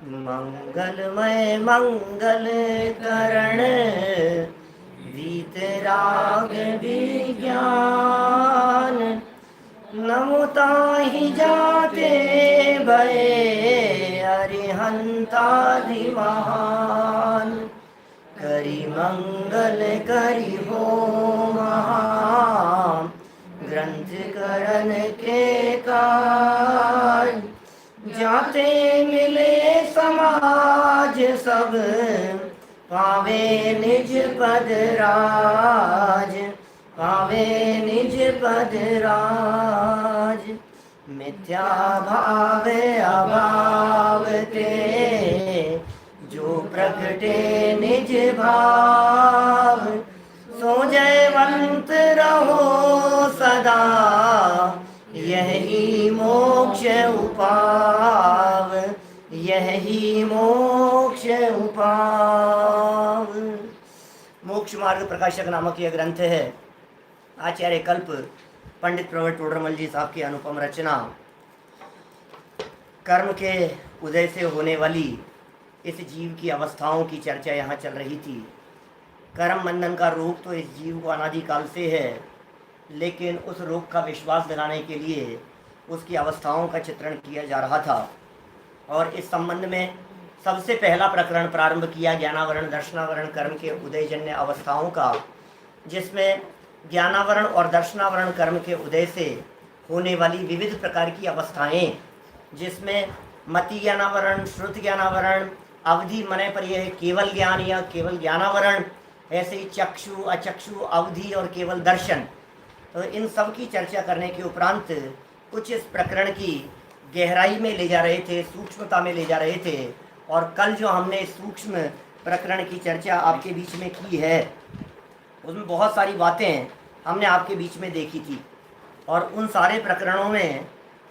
मंगलमय मंगल करण वीतराग विज्ञान नमुताहि जाते भये अरिहंतादि महान करि मंगल करि हो महा ग्रंथ करण के कार्य जाते मिले समाज सब पावे निज पद राज पावे निज पद राज मिथ्या भाव अभाव ते जो प्रगटे निज भाव सो जयवंत रहो सदा यही मोक्ष उपाव यही मोक्ष उपाव। मोक्ष मार्ग प्रकाशक नामक यह ग्रंथ है। आचार्य कल्प पंडित प्रवर टोडरमल जी साहब की अनुपम रचना। कर्म के उदय से होने वाली इस जीव की अवस्थाओं की चर्चा यहाँ चल रही थी। कर्म बंधन का रोग तो इस जीव को अनादिकाल से है, लेकिन उस रोग का विश्वास दिलाने के लिए उसकी अवस्थाओं का चित्रण किया जा रहा था। और इस संबंध में सबसे पहला प्रकरण प्रारंभ किया ज्ञानावरण दर्शनावरण कर्म के उदयजन्य अवस्थाओं का, जिसमें ज्ञानावरण और दर्शनावरण कर्म के उदय से होने वाली विविध प्रकार की अवस्थाएं, जिसमें मति ज्ञानावरण, श्रुति ज्ञानावरण, अवधि मने पर यह केवल ज्ञान या केवल ज्ञानावरण, ऐसे ही चक्षु अचक्षु अवधि और केवल दर्शन। तो इन सब की चर्चा करने के उपरांत कुछ इस प्रकरण की गहराई में ले जा रहे थे, सूक्ष्मता में ले जा रहे थे। और कल जो हमने सूक्ष्म प्रकरण की चर्चा आपके बीच में की है, उसमें बहुत सारी बातें हमने आपके बीच में देखी थी। और उन सारे प्रकरणों में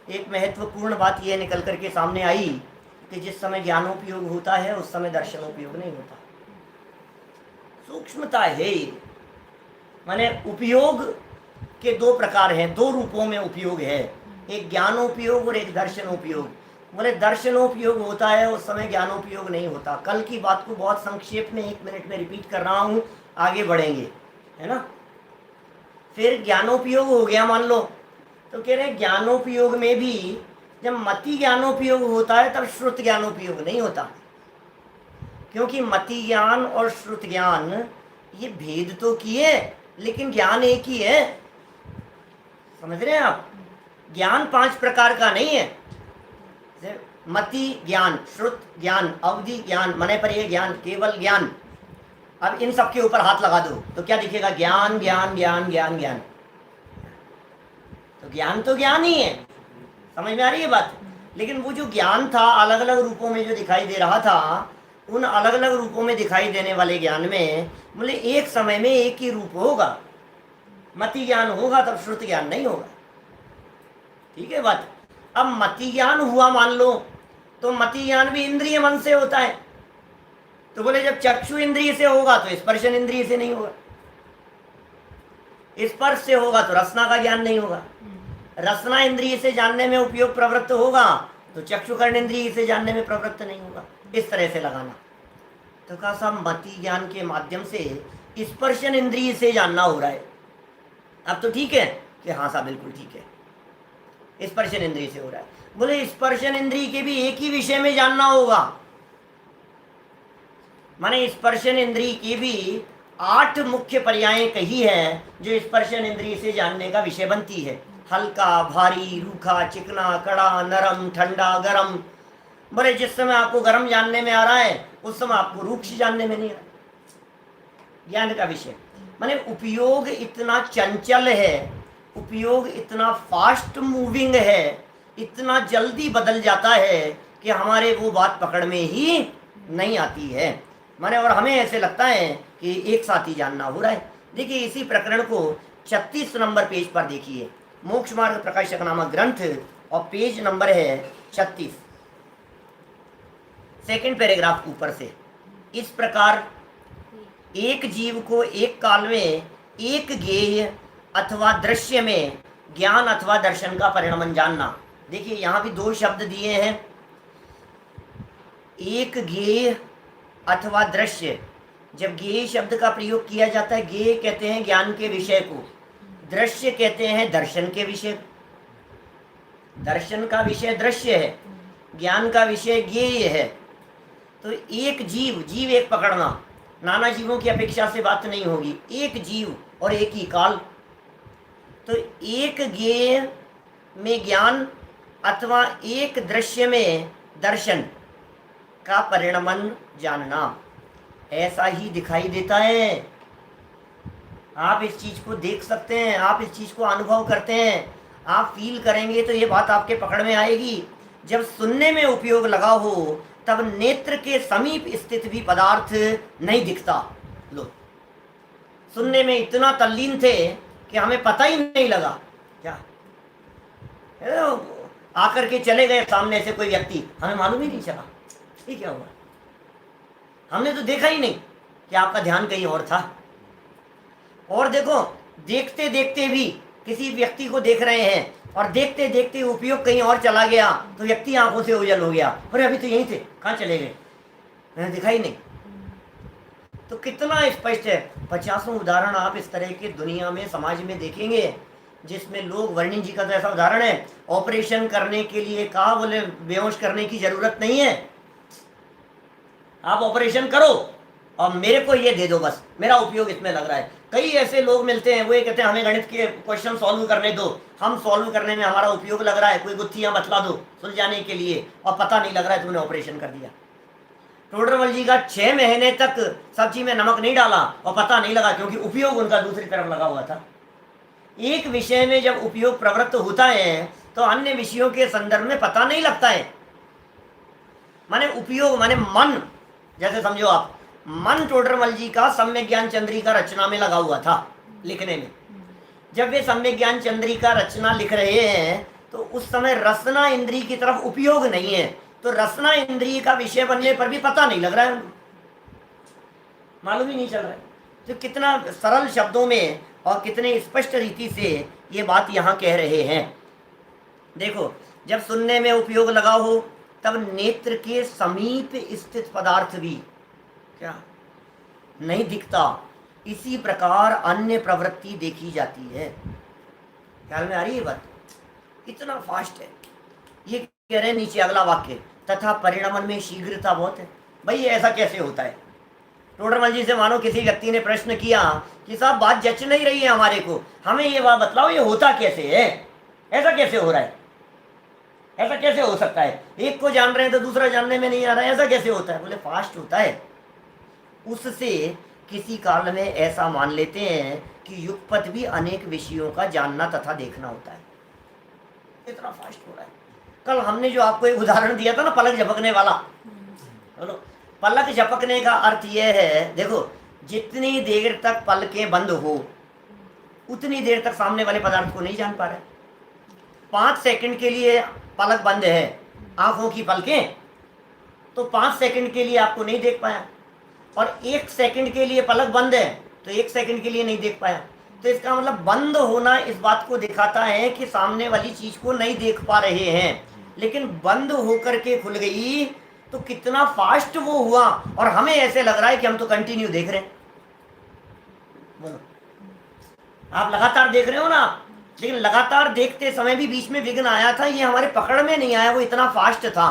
एक महत्वपूर्ण बात यह निकल कर के सामने आई कि जिस समय ज्ञानोपयोग होता है उस समय दर्शनोपयोग नहीं होता। सूक्ष्मता है। माने उपयोग के दो प्रकार हैं, दो रूपों में उपयोग है, एक ज्ञानोपयोग और एक दर्शनोपयोग। बोले दर्शनोपयोग होता है उस समय ज्ञानोपयोग नहीं होता। कल की बात को बहुत संक्षेप में 1 मिनट में रिपीट कर रहा हूँ, आगे बढ़ेंगे, है ना। फिर ज्ञानोपयोग हो गया मान लो, तो कह रहे ज्ञानोपयोग में भी जब मति ज्ञानोपयोग होता है तब श्रुत ज्ञानोपयोग नहीं होता। क्योंकि मति ज्ञान और श्रुत ज्ञान ये भेद तो किए, लेकिन ज्ञान एक ही है। समझ रहे हैं आप। ज्ञान 5 प्रकार का नहीं है। मति ज्ञान, श्रुत ज्ञान, अवधि ज्ञान, मने पर ये ज्ञान, केवल ज्ञान। अब इन सब के ऊपर हाथ लगा दो तो क्या दिखेगा? ज्ञान ज्ञान ज्ञान ज्ञान ज्ञान। तो ज्ञान ही है। समझ में आ रही है बात। लेकिन वो जो ज्ञान था अलग अलग रूपों में जो दिखाई दे रहा था, उन अलग अलग रूपों में दिखाई देने वाले ज्ञान में बोले एक समय में एक ही रूप होगा। मति ज्ञान होगा तब श्रुत ज्ञान नहीं होगा। ठीक है बात। अब मति ज्ञान हुआ मान लो, तो मति ज्ञान भी इंद्रिय मन से होता है। तो बोले जब चक्षु इंद्रिय से होगा तो स्पर्शन इंद्रिय से नहीं होगा, स्पर्श से होगा तो रसना का ज्ञान नहीं होगा, रसना इंद्रिय से जानने में उपयोग प्रवृत्त होगा तो चक्षु कर्ण इंद्रिय से जानने में प्रवृत्त नहीं होगा। इस तरह से लगाना। तो कहा साहब मति ज्ञान के माध्यम से स्पर्शन इंद्रिय से जानना हो रहा है। अब तो ठीक है कि हाँ साहब बिल्कुल ठीक है, स्पर्शन इंद्रिय से हो रहा है। बोले स्पर्शन इंद्रिय के भी एक ही विषय में जानना होगा। माने स्पर्शन इंद्रिय की भी 8 मुख्य पर्यायें कही है जो स्पर्शन इंद्रिय से जानने का विषय बनती है। हल्का, भारी, रूखा, चिकना, कड़ा, नरम, ठंडा, गरम। बोले जिस समय आपको गरम जानने में आ रहा है उस समय आपको रूक्ष जानने में नहीं आ रहा। ज्ञान का विषय माने उपयोग इतना चंचल है, उपयोग इतना फास्ट मूविंग है, इतना जल्दी बदल जाता है कि हमारे वो बात पकड़ में ही नहीं आती है। माने और हमें ऐसे लगता है कि एक साथ ही जानना हो रहा है। देखिए इसी प्रकरण को 36 नंबर पेज पर देखिए, मोक्ष मार्ग प्रकाशक नामक ग्रंथ और पेज नंबर है 36, सेकंड पैराग्राफ ऊपर से। इस प्रकार एक जीव को एक काल में एक ज्ञेय अथवा दृश्य में ज्ञान अथवा दर्शन का परिणमन जानना। देखिए यहाँ भी 2 शब्द दिए हैं, एक ज्ञेय अथवा दृश्य, जब ज्ञेय शब्द का प्रयोग किया जाता है, ज्ञेय कहते हैं ज्ञान के विषय को, दृश्य कहते हैं दर्शन के विषय को। दर्शन का विषय दृश्य है, ज्ञान का विषय ज्ञेय है। तो एक जीव, जीव एक पकड़ना, नाना जीवों की अपेक्षा से बात नहीं होगी, एक जीव और एक ही काल। तो एक ज्ञेय में ज्ञान अथवा एक दृश्य में दर्शन का परिणमन जानना, ऐसा ही दिखाई देता है। आप इस चीज को देख सकते हैं, आप इस चीज को अनुभव करते हैं, आप फील करेंगे तो ये बात आपके पकड़ में आएगी। जब सुनने में उपयोग लगा हो तब नेत्र के समीप स्थित भी पदार्थ नहीं दिखता। लो, सुनने में इतना तल्लीन थे कि हमें पता ही नहीं लगा। क्या आकर के चले गए सामने से कोई व्यक्ति, हमें मालूम ही नहीं चला ये क्या हुआ, हमने तो देखा ही नहीं कि आपका ध्यान कहीं और था। और देखो, देखते देखते भी किसी व्यक्ति को देख रहे हैं और देखते देखते उपयोग कहीं और चला गया तो व्यक्ति आंखों से ओझल हो गया, अरे अभी तो यहीं थे, कहाँ चले गए, मैंने देखा ही नहीं। तो कितना स्पष्ट है। 50 उदाहरण आप इस तरह के दुनिया में, समाज में देखेंगे, जिसमें लोग, वर्णिन जी का तो ऐसा उदाहरण है, ऑपरेशन करने के लिए कहा, बोले बेहोश करने की जरूरत नहीं है, आप ऑपरेशन करो और मेरे को ये दे दो, बस मेरा उपयोग इसमें लग रहा है। कई ऐसे लोग मिलते हैं, वो ये कहते हैं हमें गणित के क्वेश्चन सॉल्व करने दो, हम सॉल्व करने में हमारा उपयोग लग रहा है, कोई गुत्थियां बतला दो सुलझाने के लिए, और पता नहीं लग रहा है तुमने ऑपरेशन कर दिया। टोडरमल जी का 6 महीने तक सब्जी में नमक नहीं डाला और पता नहीं लगा, क्योंकि उपयोग उनका दूसरी तरफ लगा हुआ था। एक विषय में जब उपयोग प्रवृत्त होता है तो अन्य विषयों के संदर्भ में पता नहीं लगता है। माने उपयोग, माने मन, जैसे समझो आप, मन टोडरमल जी का सम्यक ज्ञान चंद्रिका रचना में लगा हुआ था लिखने में। जब वे सम्यक ज्ञान चंद्रिका रचना लिख रहे हैं तो उस समय रसना इंद्रिय की तरफ उपयोग नहीं है, तो रसना इंद्रिय का विषय बनने पर भी पता नहीं लग रहा है, मालूम ही नहीं चल रहा है। तो कितना सरल शब्दों में और कितने स्पष्ट रीति से ये बात यहाँ कह रहे हैं। देखो, जब सुनने में उपयोग लगा हो तब नेत्र के समीप स्थित पदार्थ भी क्या नहीं दिखता, इसी प्रकार अन्य प्रवृत्ति देखी जाती है। ख्याल में आ रही है बात? कितना फास्ट है। ये कह रहे हैं नीचे अगला वाक्य, तथा परिणमन में शीघ्रता बहुत है। भाई ऐसा कैसे होता है? टोडरमल जी से मानो किसी व्यक्ति ने प्रश्न किया कि साहब बात जच नहीं रही है हमारे को, हमें ये बात बतलाओ, ये होता कैसे है, ऐसा कैसे हो रहा है, ऐसा कैसे हो सकता है? एक को जान रहे हैं तो दूसरा जानने में नहीं आ रहा है, ऐसा कैसे होता है? बोले फास्ट होता है। उससे किसी काल में ऐसा मान लेते हैं कि युगपत भी अनेक विषयों का जानना तथा देखना होता है। इतना फास्ट हो रहा है। कल हमने जो आपको एक उदाहरण दिया था ना, पलक झपकने वाला, बोलो पलक झपकने का अर्थ यह है, देखो जितनी देर तक पलकें बंद हो उतनी देर तक सामने वाले पदार्थ को नहीं जान पा रहे। 5 सेकंड के लिए पलक बंद है, आंखों की पलकें, तो 5 सेकंड के लिए आपको नहीं देख पाया, और 1 सेकंड के लिए पलक बंद है तो 1 सेकंड के लिए नहीं देख पाया। तो इसका मतलब बंद होना इस बात को दिखाता है कि सामने वाली चीज को नहीं देख पा रहे हैं, लेकिन बंद होकर के खुल गई तो कितना फास्ट वो हुआ, और हमें ऐसे लग रहा है कि हम तो कंटिन्यू देख रहे हैं। बोलो, आप लगातार देख रहे हो ना, लेकिन लगातार देखते समय भी बीच में विघ्न आया था, ये हमारे पकड़ में नहीं आया, वो इतना फास्ट था।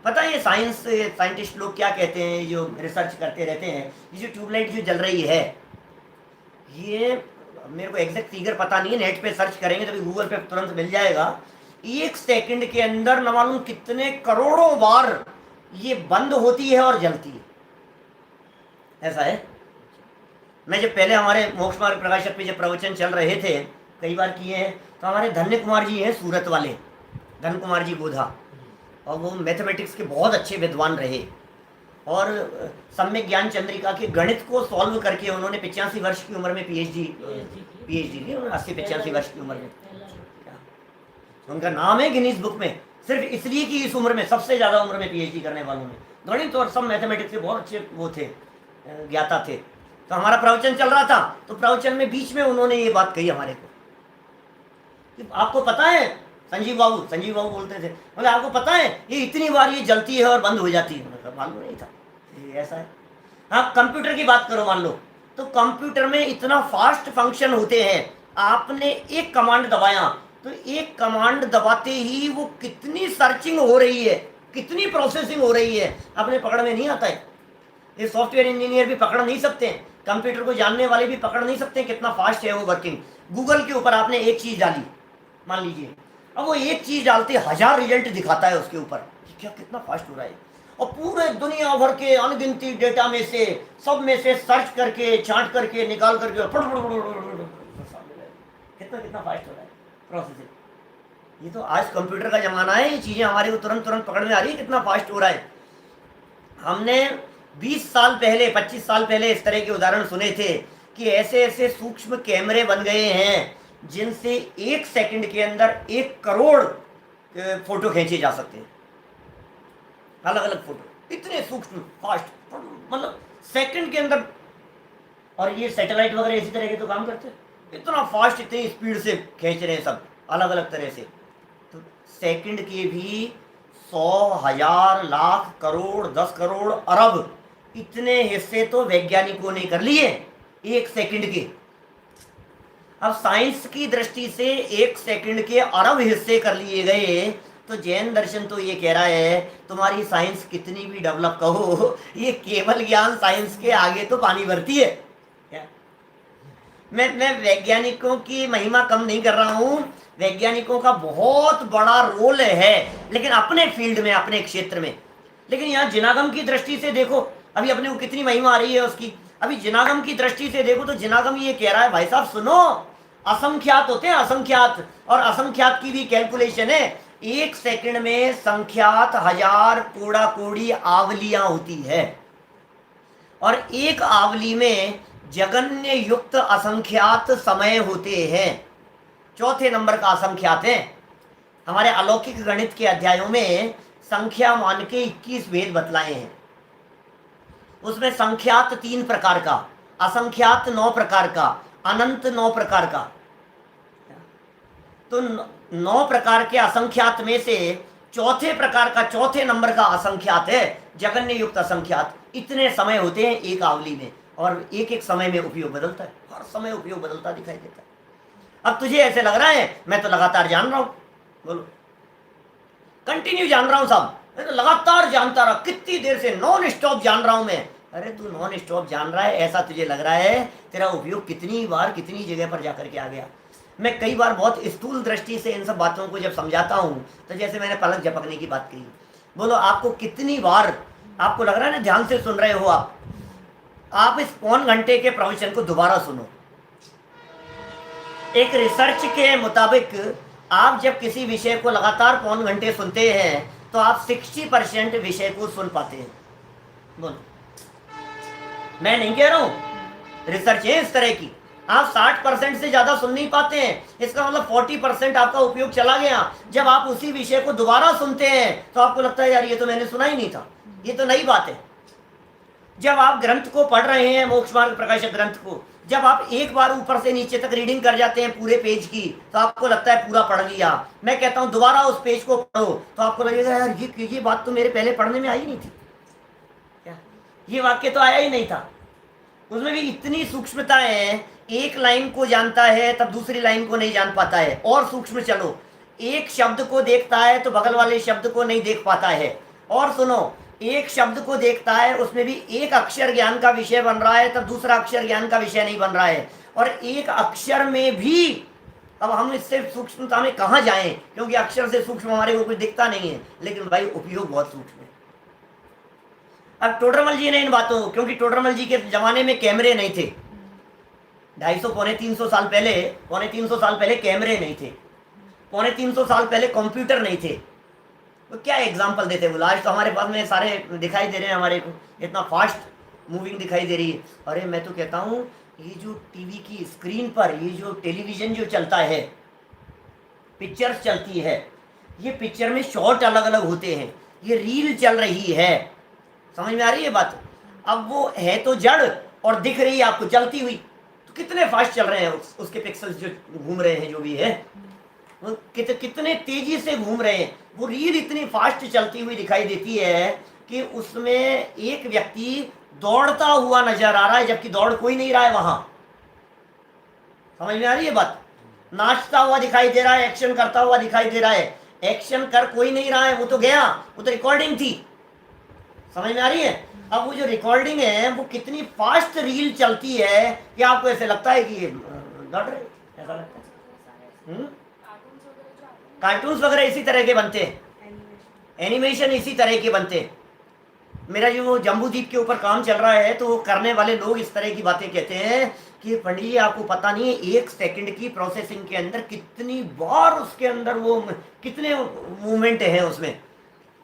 पता है ये साइंटिस्ट लोग क्या कहते हैं, जो रिसर्च करते रहते हैं, ये जो ट्यूबलाइट जो जल रही है, ये मेरे को एग्जैक्ट फिगर पता नहीं है, नेट पे सर्च करेंगे तो गूगल पे तुरंत मिल जाएगा। 1 सेकंड के अंदर न मालूम कितने करोड़ों बार ये बंद होती है और जलती है। ऐसा है। मैं जब पहले हमारे मोक्ष मार्ग प्रकाशक पे जब प्रवचन चल रहे थे, कई बार किए हैं, तो हमारे धन्य कुमार जी हैं सूरत वाले, धन कुमार जी गोधा, और वो मैथमेटिक्स के बहुत अच्छे विद्वान रहे, और सम्यक ज्ञान चंद्रिका के गणित को सॉल्व करके उन्होंने 85 वर्ष की उम्र में पीएचडी की, 80-85 वर्ष की उम्र में। उनका नाम है गिनीज बुक में, सिर्फ इसलिए कि इस उम्र में सबसे ज्यादा उम्र में पीएचडी करने वालों में गणित और सब मैथमेटिक्स के बहुत अच्छे वो थे, ज्ञाता थे। तो हमारा प्रवचन चल रहा था, तो प्रवचन में बीच में उन्होंने ये बात कही हमारे को कि आपको पता है संजीव बाबू बोलते थे, बोले आपको पता है ये इतनी बार ये जलती है और बंद हो जाती है। मैंने कहा मालूम नहीं था ये ऐसा है। हाँ, कंप्यूटर की बात करो मान लो, तो कंप्यूटर में इतना फास्ट फंक्शन होते हैं, आपने एक कमांड दबाया तो एक कमांड दबाते ही वो कितनी सर्चिंग हो रही है, कितनी प्रोसेसिंग हो रही है, अपने पकड़ में नहीं आता है। ये सॉफ्टवेयर इंजीनियर भी पकड़ नहीं सकते हैं, कंप्यूटर को जानने वाले भी पकड़ नहीं सकते कितना फास्ट है वो वर्किंग। गूगल के ऊपर आपने एक चीज डाली मान लीजिए, अब वो एक चीज डालते 1000 रिजल्ट दिखाता है उसके ऊपर, क्या कितना फास्ट हो रहा है। और पूरे दुनिया भर के अनगिनती डेटा में से सब में से सर्च करके छांट करके निकाल करके कितना कितना फास्ट हो रहा है प्रोसेसिंग। ये तो आज कंप्यूटर का जमाना है, ये चीजें हमारे को तुरंत तुरंत पकड़ में आ रही है कितना फास्ट हो रहा है। हमने 20 साल पहले 25 साल पहले इस तरह के उदाहरण सुने थे कि ऐसे ऐसे सूक्ष्म कैमरे बन गए हैं जिनसे 1 सेकंड के अंदर 1 करोड़ फोटो खींचे जा सकते हैं, अलग अलग फोटो, इतने सूक्ष्म फास्ट, मतलब सेकंड के अंदर। और ये सैटेलाइट वगैरह इसी तरह के तो काम करते हैं, इतना फास्ट इतनी स्पीड से खींच रहे हैं सब अलग अलग तरह से। तो सेकंड के भी 100, 1000, लाख, करोड़, 10 करोड़, अरब, इतने हिस्से तो वैज्ञानिकों ने कर लिए 1 सेकंड के। अब साइंस की दृष्टि से 1 सेकंड के अरब हिस्से कर लिए गए, तो जैन दर्शन तो ये कह रहा है तुम्हारी साइंस कितनी भी डेवलप कहो, ये केवल ज्ञान साइंस के आगे तो पानी भरती है। क्या? मैं वैज्ञानिकों की महिमा कम नहीं कर रहा हूं, वैज्ञानिकों का बहुत बड़ा रोल है, लेकिन अपने फील्ड में, अपने क्षेत्र में। लेकिन यहाँ जिनागम की दृष्टि से देखो, अभी अपने को कितनी महिमा आ रही है उसकी। अभी जिनागम की दृष्टि से देखो तो जिनागम ये कह रहा है भाई साहब सुनो, असंख्यात होते हैं असंख्यात, और असंख्यात की भी कैलकुलेशन है। 1 सेकंड में संख्यात 1000 कोड़ा कोड़ी आवलियां होती है, और एक आवली में जगन्य युक्त असंख्यात समय होते हैं। चौथे नंबर का असंख्यात है। हमारे अलौकिक गणित के अध्यायों में संख्या मान के 21 भेद बतलाए हैं। उसमें संख्यात 3 प्रकार का, असंख्यात 9 प्रकार का, अनंत 9 प्रकार का। तो 9 प्रकार के असंख्यात में से चौथे प्रकार का, चौथे नंबर का असंख्यात है जगन्य युक्त असंख्यात। इतने समय होते हैं एक आवली में, और एक एक समय में उपयोग बदलता है, हर समय उपयोग बदलता दिखाई देता है। अब तुझे ऐसे लग रहा है मैं तो लगातार जान रहा हूं, बोलो कंटिन्यू जान रहा हूं सब, मैं तो लगातार जानता रहा, कितनी देर से नॉन स्टॉप जान रहा हूं मैं। अरे तू नॉन स्टॉप जान रहा है ऐसा तुझे लग रहा है, तेरा उपयोग कितनी बार कितनी जगह पर जाकर के आ गया। मैं कई बार बहुत स्थूल दृष्टि से इन सब बातों को जब समझाता हूँ, तो जैसे मैंने पलक झपकने की बात कही, बोलो आपको कितनी बार आपको लग रहा है ना ध्यान से सुन रहे हो आप इस पौन घंटे के प्रवचन को दोबारा सुनो। एक रिसर्च के मुताबिक आप जब किसी विषय को लगातार पौन घंटे सुनते हैं तो आप 60% विषय को सुन पाते हैं। बोलो, मैं नहीं कह रहा हूं, रिसर्च है इस तरह की। आप 60% से ज्यादा सुन नहीं पाते हैं, इसका मतलब 40% आपका उपयोग चला गया। जब आप उसी विषय को दोबारा सुनते हैं तो आपको लगता है यार ये तो मैंने सुना ही नहीं था, ये तो नई बात है। जब आप ग्रंथ को पढ़ रहे हैं, मोक्ष मार्ग प्रकाशक ग्रंथ को, जब आप एक बार ऊपर से नीचे तक रीडिंग कर जाते हैं पूरे पेज की, तो आपको लगता है पूरा पढ़ लिया। मैं कहता हूं दोबारा उस पेज को पढ़ो तो आपको लगेगा यार ये बात तो मेरे पहले पढ़ने में आई नहीं थी, क्या ये वाक्य तो आया ही नहीं था। उसमें भी इतनी सूक्ष्मता है, एक लाइन को जानता है तब दूसरी लाइन को नहीं जान पाता है। और सूक्ष्म चलो, एक शब्द को देखता है तो बगल वाले शब्द को नहीं देख पाता है। और सुनो, एक शब्द को देखता है उसमें भी एक अक्षर ज्ञान का विषय बन रहा है तब दूसरा अक्षर ज्ञान का विषय नहीं बन रहा है। और एक अक्षर में भी, अब हम इससे सूक्ष्मता में कहाँ जाएं, क्योंकि अक्षर से सूक्ष्म हमारे को कुछ दिखता नहीं है, लेकिन भाई उपयोग बहुत सूक्ष्म है। अब टोडरमल जी ने इन बातों, क्योंकि टोडरमल जी के जमाने में कैमरे नहीं थे, 250 पौने 300 साल पहले, पौने 300 साल पहले कैमरे नहीं थे, पौने 300 साल पहले कंप्यूटर नहीं थे। तो क्या एग्जांपल देते बोला, आज तो हमारे पास में सारे दिखाई दे रहे हैं, हमारे को इतना फास्ट मूविंग दिखाई दे रही है। अरे मैं तो कहता हूँ ये जो टीवी की स्क्रीन पर ये जो टेलीविजन जो चलता है, पिक्चर्स चलती है, ये पिक्चर में शॉट अलग अलग होते हैं, ये रील चल रही है, समझ में आ रही है बात। अब वो है तो जड़ और दिख रही है आपको चलती हुई, तो कितने फास्ट चल रहे हैं उसके पिक्सल्स जो घूम रहे हैं जो भी है। वो कितने तेजी से घूम रहे हैं, वो रील इतनी फास्ट चलती हुई दिखाई देती है कि उसमें एक व्यक्ति दौड़ता हुआ नजर आ रहा है जबकि दौड़ कोई नहीं रहा है वहां। समझ में आ रही है बात? नाचता हुआ दिखाई दे रहा है, एक्शन करता हुआ दिखाई दे रहा है, एक्शन कर कोई नहीं रहा है, वो तो गया, वो तो रिकॉर्डिंग थी। समझ में आ रही है? अब वो जो रिकॉर्डिंग है वो कितनी फास्ट रील चलती है कि आपको ऐसे लगता है कि ये दौड़ रहे, ऐसा लगता है। कार्टून्स वगैरह इसी तरह के बनते हैं, एनिमेशन इसी तरह के बनते हैं। मेरा जो जम्बू द्वीप के ऊपर काम चल रहा है तो वो करने वाले लोग इस तरह की बातें कहते हैं कि पंडित जी आपको पता नहीं है 1 सेकंड की प्रोसेसिंग के अंदर कितनी बार उसके अंदर वो कितने मूवमेंट हैं उसमें।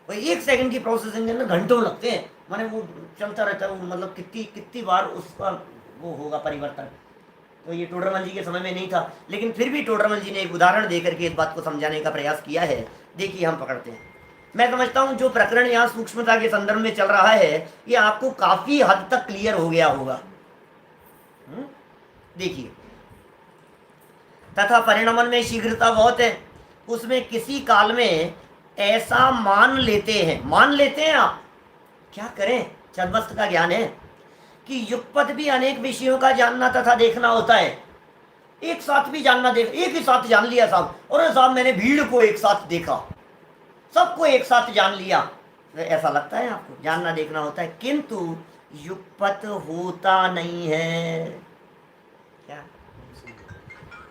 और 1 सेकंड की प्रोसेसिंग के अंदर घंटों लगते हैं, माने वो चलता रहता है, वो मतलब कितनी बार उसका वो होगा परिवर्तन। तो ये टोडरमल जी के समय में नहीं था, लेकिन फिर भी टोडरमल जी ने एक उदाहरण देकर के इस बात को समझाने का प्रयास किया है। देखिए हम पकड़ते हैं। मैं समझता हूं जो प्रकरण यहाँ सूक्ष्मता के संदर्भ में चल रहा है ये आपको काफी हद तक क्लियर हो गया होगा। देखिए, तथा परिणमन में शीघ्रता बहुत है, उसमें किसी काल में ऐसा मान लेते हैं आप, क्या करें, छद्मस्त का ज्ञान है कि युगपत भी अनेक विषयों का जानना तथा देखना होता है। एक साथ भी जानना, एक ही साथ जान लिया साहब, और साहब मैंने भीड़ को एक साथ देखा, सबको एक साथ जान लिया, तो ऐसा लगता है आपको जानना देखना होता है, किंतु युगपत होता नहीं है। क्या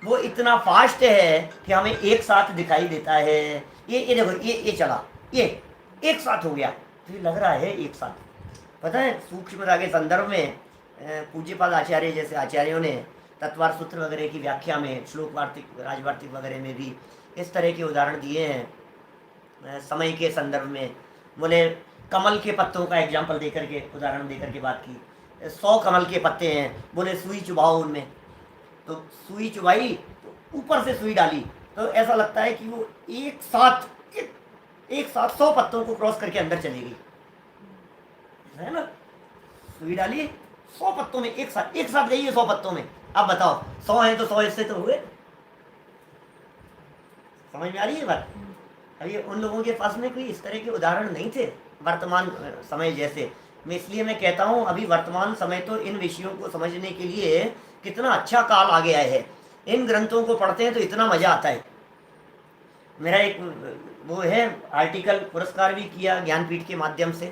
वो इतना फास्ट है कि हमें एक साथ दिखाई देता है। ये देखो, ये चला, ये एक साथ हो गया, तो ये लग रहा है एक साथ। पता है सूक्ष्मता के संदर्भ में पूज्यपाद आचार्य जैसे आचार्यों ने तत्वार सूत्र वगैरह की व्याख्या में, श्लोक वार्तिक, राजवार्तिक वगैरह में भी इस तरह के उदाहरण दिए हैं। समय के संदर्भ में बोले कमल के पत्तों का एग्जाम्पल देकर के, उदाहरण देकर के बात की। 100 कमल के पत्ते हैं, बोले सुई चुभाओ उनमें, तो सुई चुभाई तो ऊपर से सुई डाली, तो ऐसा लगता है कि वो एक साथ 100 पत्तों को क्रॉस करके अंदर चलेगी, है ना। सुई डाली 100 पत्तों में, एक साथ गई है 100 पत्तों में। अब बताओ 100 है तो 100 हिस्से तो हुए। समझ में आ रही है बात? अभी उन लोगों के पास में कोई इस तरह के उदाहरण नहीं थे वर्तमान समय जैसे। मैं इसलिए मैं कहता हूँ अभी वर्तमान समय तो इन विषयों को समझने के लिए कितना अच्छा काल आ गया है। इन ग्रंथों को पढ़ते हैं तो इतना मजा आता है। मेरा एक वो है आर्टिकल, पुरस्कार भी किया ज्ञानपीठ के माध्यम से,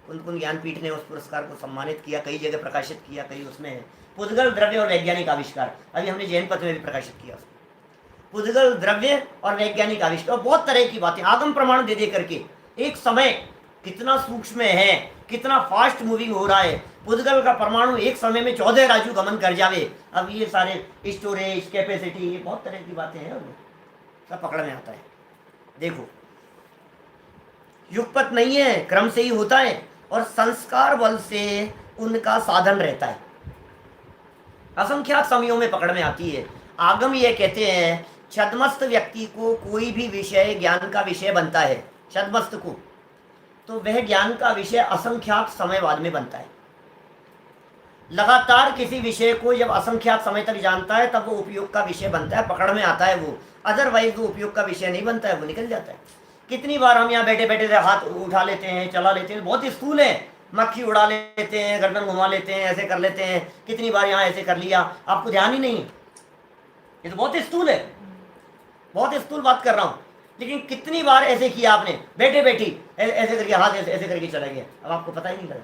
कुन ज्ञानपीठ ने उस पुरस्कार को सम्मानित किया, कई जगह प्रकाशित किया, कई उसमें है पुद्गल द्रव्य और वैज्ञानिक आविष्कार, अभी हमने जैन पत्र में भी प्रकाशित किया। पुद्गल द्रव्य और वैज्ञानिक आविष्कार, बहुत तरह की बातें आगम प्रमाण दे करके एक समय कितना सूक्ष्म है, कितना फास्ट मूविंग हो रहा है। पुद्गल का परमाणु एक समय में 14 राजू गमन कर जावे। अब ये सारे स्टोरेज कैपेसिटी, ये बहुत तरह की बातें हैं, सब पकड़ में आता है। देखो युगपत नहीं है, क्रम से ही होता है और संस्कार बल से उनका साधन रहता है। असंख्यात समयों में पकड़ में आती है। आगम ये कहते हैं छद्मस्त व्यक्ति को कोई भी विषय ज्ञान का विषय बनता है, छद्मस्त को, तो वह ज्ञान का विषय असंख्यात समय बाद में बनता है। लगातार किसी विषय को जब असंख्यात समय तक जानता है तब वो उपयोग का विषय बनता है, पकड़ में आता है वो। अदरवाइज वो उपयोग का विषय नहीं बनता है, वो निकल जाता है। कितनी बार हम यहाँ बैठे बैठे हाथ उठा लेते हैं, चला लेते हैं, बहुत स्थूल है, मक्खी उड़ा लेते हैं, गर्दन घुमा लेते हैं, ऐसे कर लेते हैं, कितनी बार यहाँ ऐसे कर लिया, आपको ध्यान ही नहीं। ये तो बहुत स्थूल है, बहुत स्थूल बात कर रहा हूँ। लेकिन कितनी बार ऐसे किया आपने, बैठे बैठी ऐसे करके हाथ ऐसे करके चला गया, अब आपको पता ही नहीं लगा।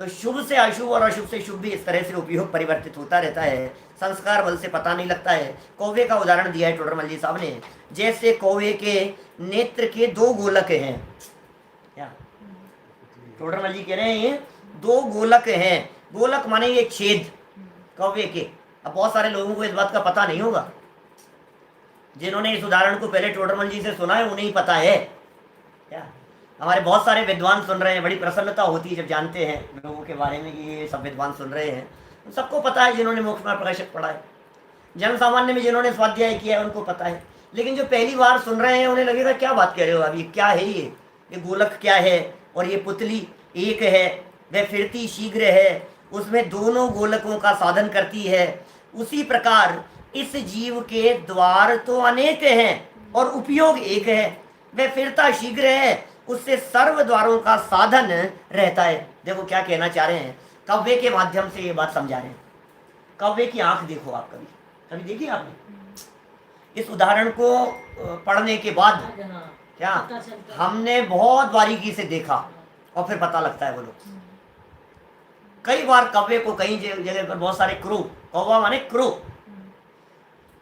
तो शुभ से अशुभ और अशुभ से शुभ भी इस तरह से उपयोग परिवर्तित होता रहता है, संस्कार बल से पता नहीं लगता है। कौवे का उदाहरण दिया है टोडरमल जी साहब ने, जैसे कौवे के नेत्र के 2 गोलक हैं। क्या टोडरमल जी कह रहे हैं? 2 गोलक हैं। गोलक माने ये छेद कौवे के। अब बहुत सारे लोगों को इस बात का पता नहीं होगा, जिन्होंने इस उदाहरण को पहले टोडरमल जी से सुना है उन्हें ही पता है। क्या हमारे बहुत सारे विद्वान सुन रहे हैं, बड़ी प्रसन्नता होती है जब जानते हैं लोगों के बारे में कि ये सब विद्वान सुन रहे हैं। सबको पता है जिन्होंने मोक्ष मार्ग प्रकाशक पढ़ा है, जन सामान्य में जिन्होंने स्वाध्याय किया है उनको पता है। लेकिन जो पहली बार सुन रहे हैं उन्हें लगेगा क्या बात कह रहे हो, अब ये क्या है, ये गोलक क्या है, और ये पुतली एक है, वह फिरती शीघ्र है, उसमें दोनों गोलकों का साधन करती है। उसी प्रकार इस जीव के द्वार तो अनेक हैं और उपयोग एक है। वह फिरता शीघ्र है, उससे सर्व द्वारों का साधन रहता है। देखो क्या कहना चाह रहे हैं, कव्वे के माध्यम से ये बात समझा रहे हैं। कव्वे की आंख देखो आप, कभी कभी देखी आपने? इस उदाहरण को पढ़ने के बाद क्या हमने बहुत बारीकी से देखा और फिर पता लगता है। बोलो, कई बार कव्वे को कई जगह पर बहुत सारे क्रू, कौवा माने क्रू,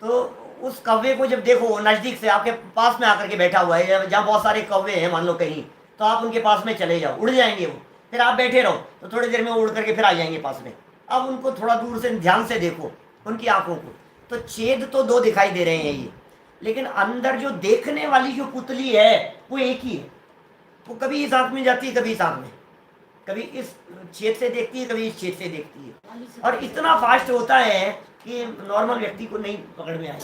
तो उस कौवे को जब देखो नज़दीक से आपके पास में आकर के बैठा हुआ है, जहाँ बहुत सारे कौवे हैं मान लो कहीं, तो आप उनके पास में चले जाओ, उड़ जाएंगे वो, फिर आप बैठे रहो तो थोड़ी देर में वो उड़ करके फिर आ जाएंगे पास में। अब उनको थोड़ा दूर से ध्यान से देखो उनकी आंखों को, तो छेद तो दो दिखाई दे रहे हैं ये, लेकिन अंदर जो देखने वाली जो पुतली है वो एक ही है। वो कभी इस आंख में जाती है, कभी इस आंख में, कभी इस छेद से देखती है, कभी इस छेद से देखती है, और इतना फास्ट होता है कि नॉर्मल व्यक्ति को नहीं पकड़ में आए।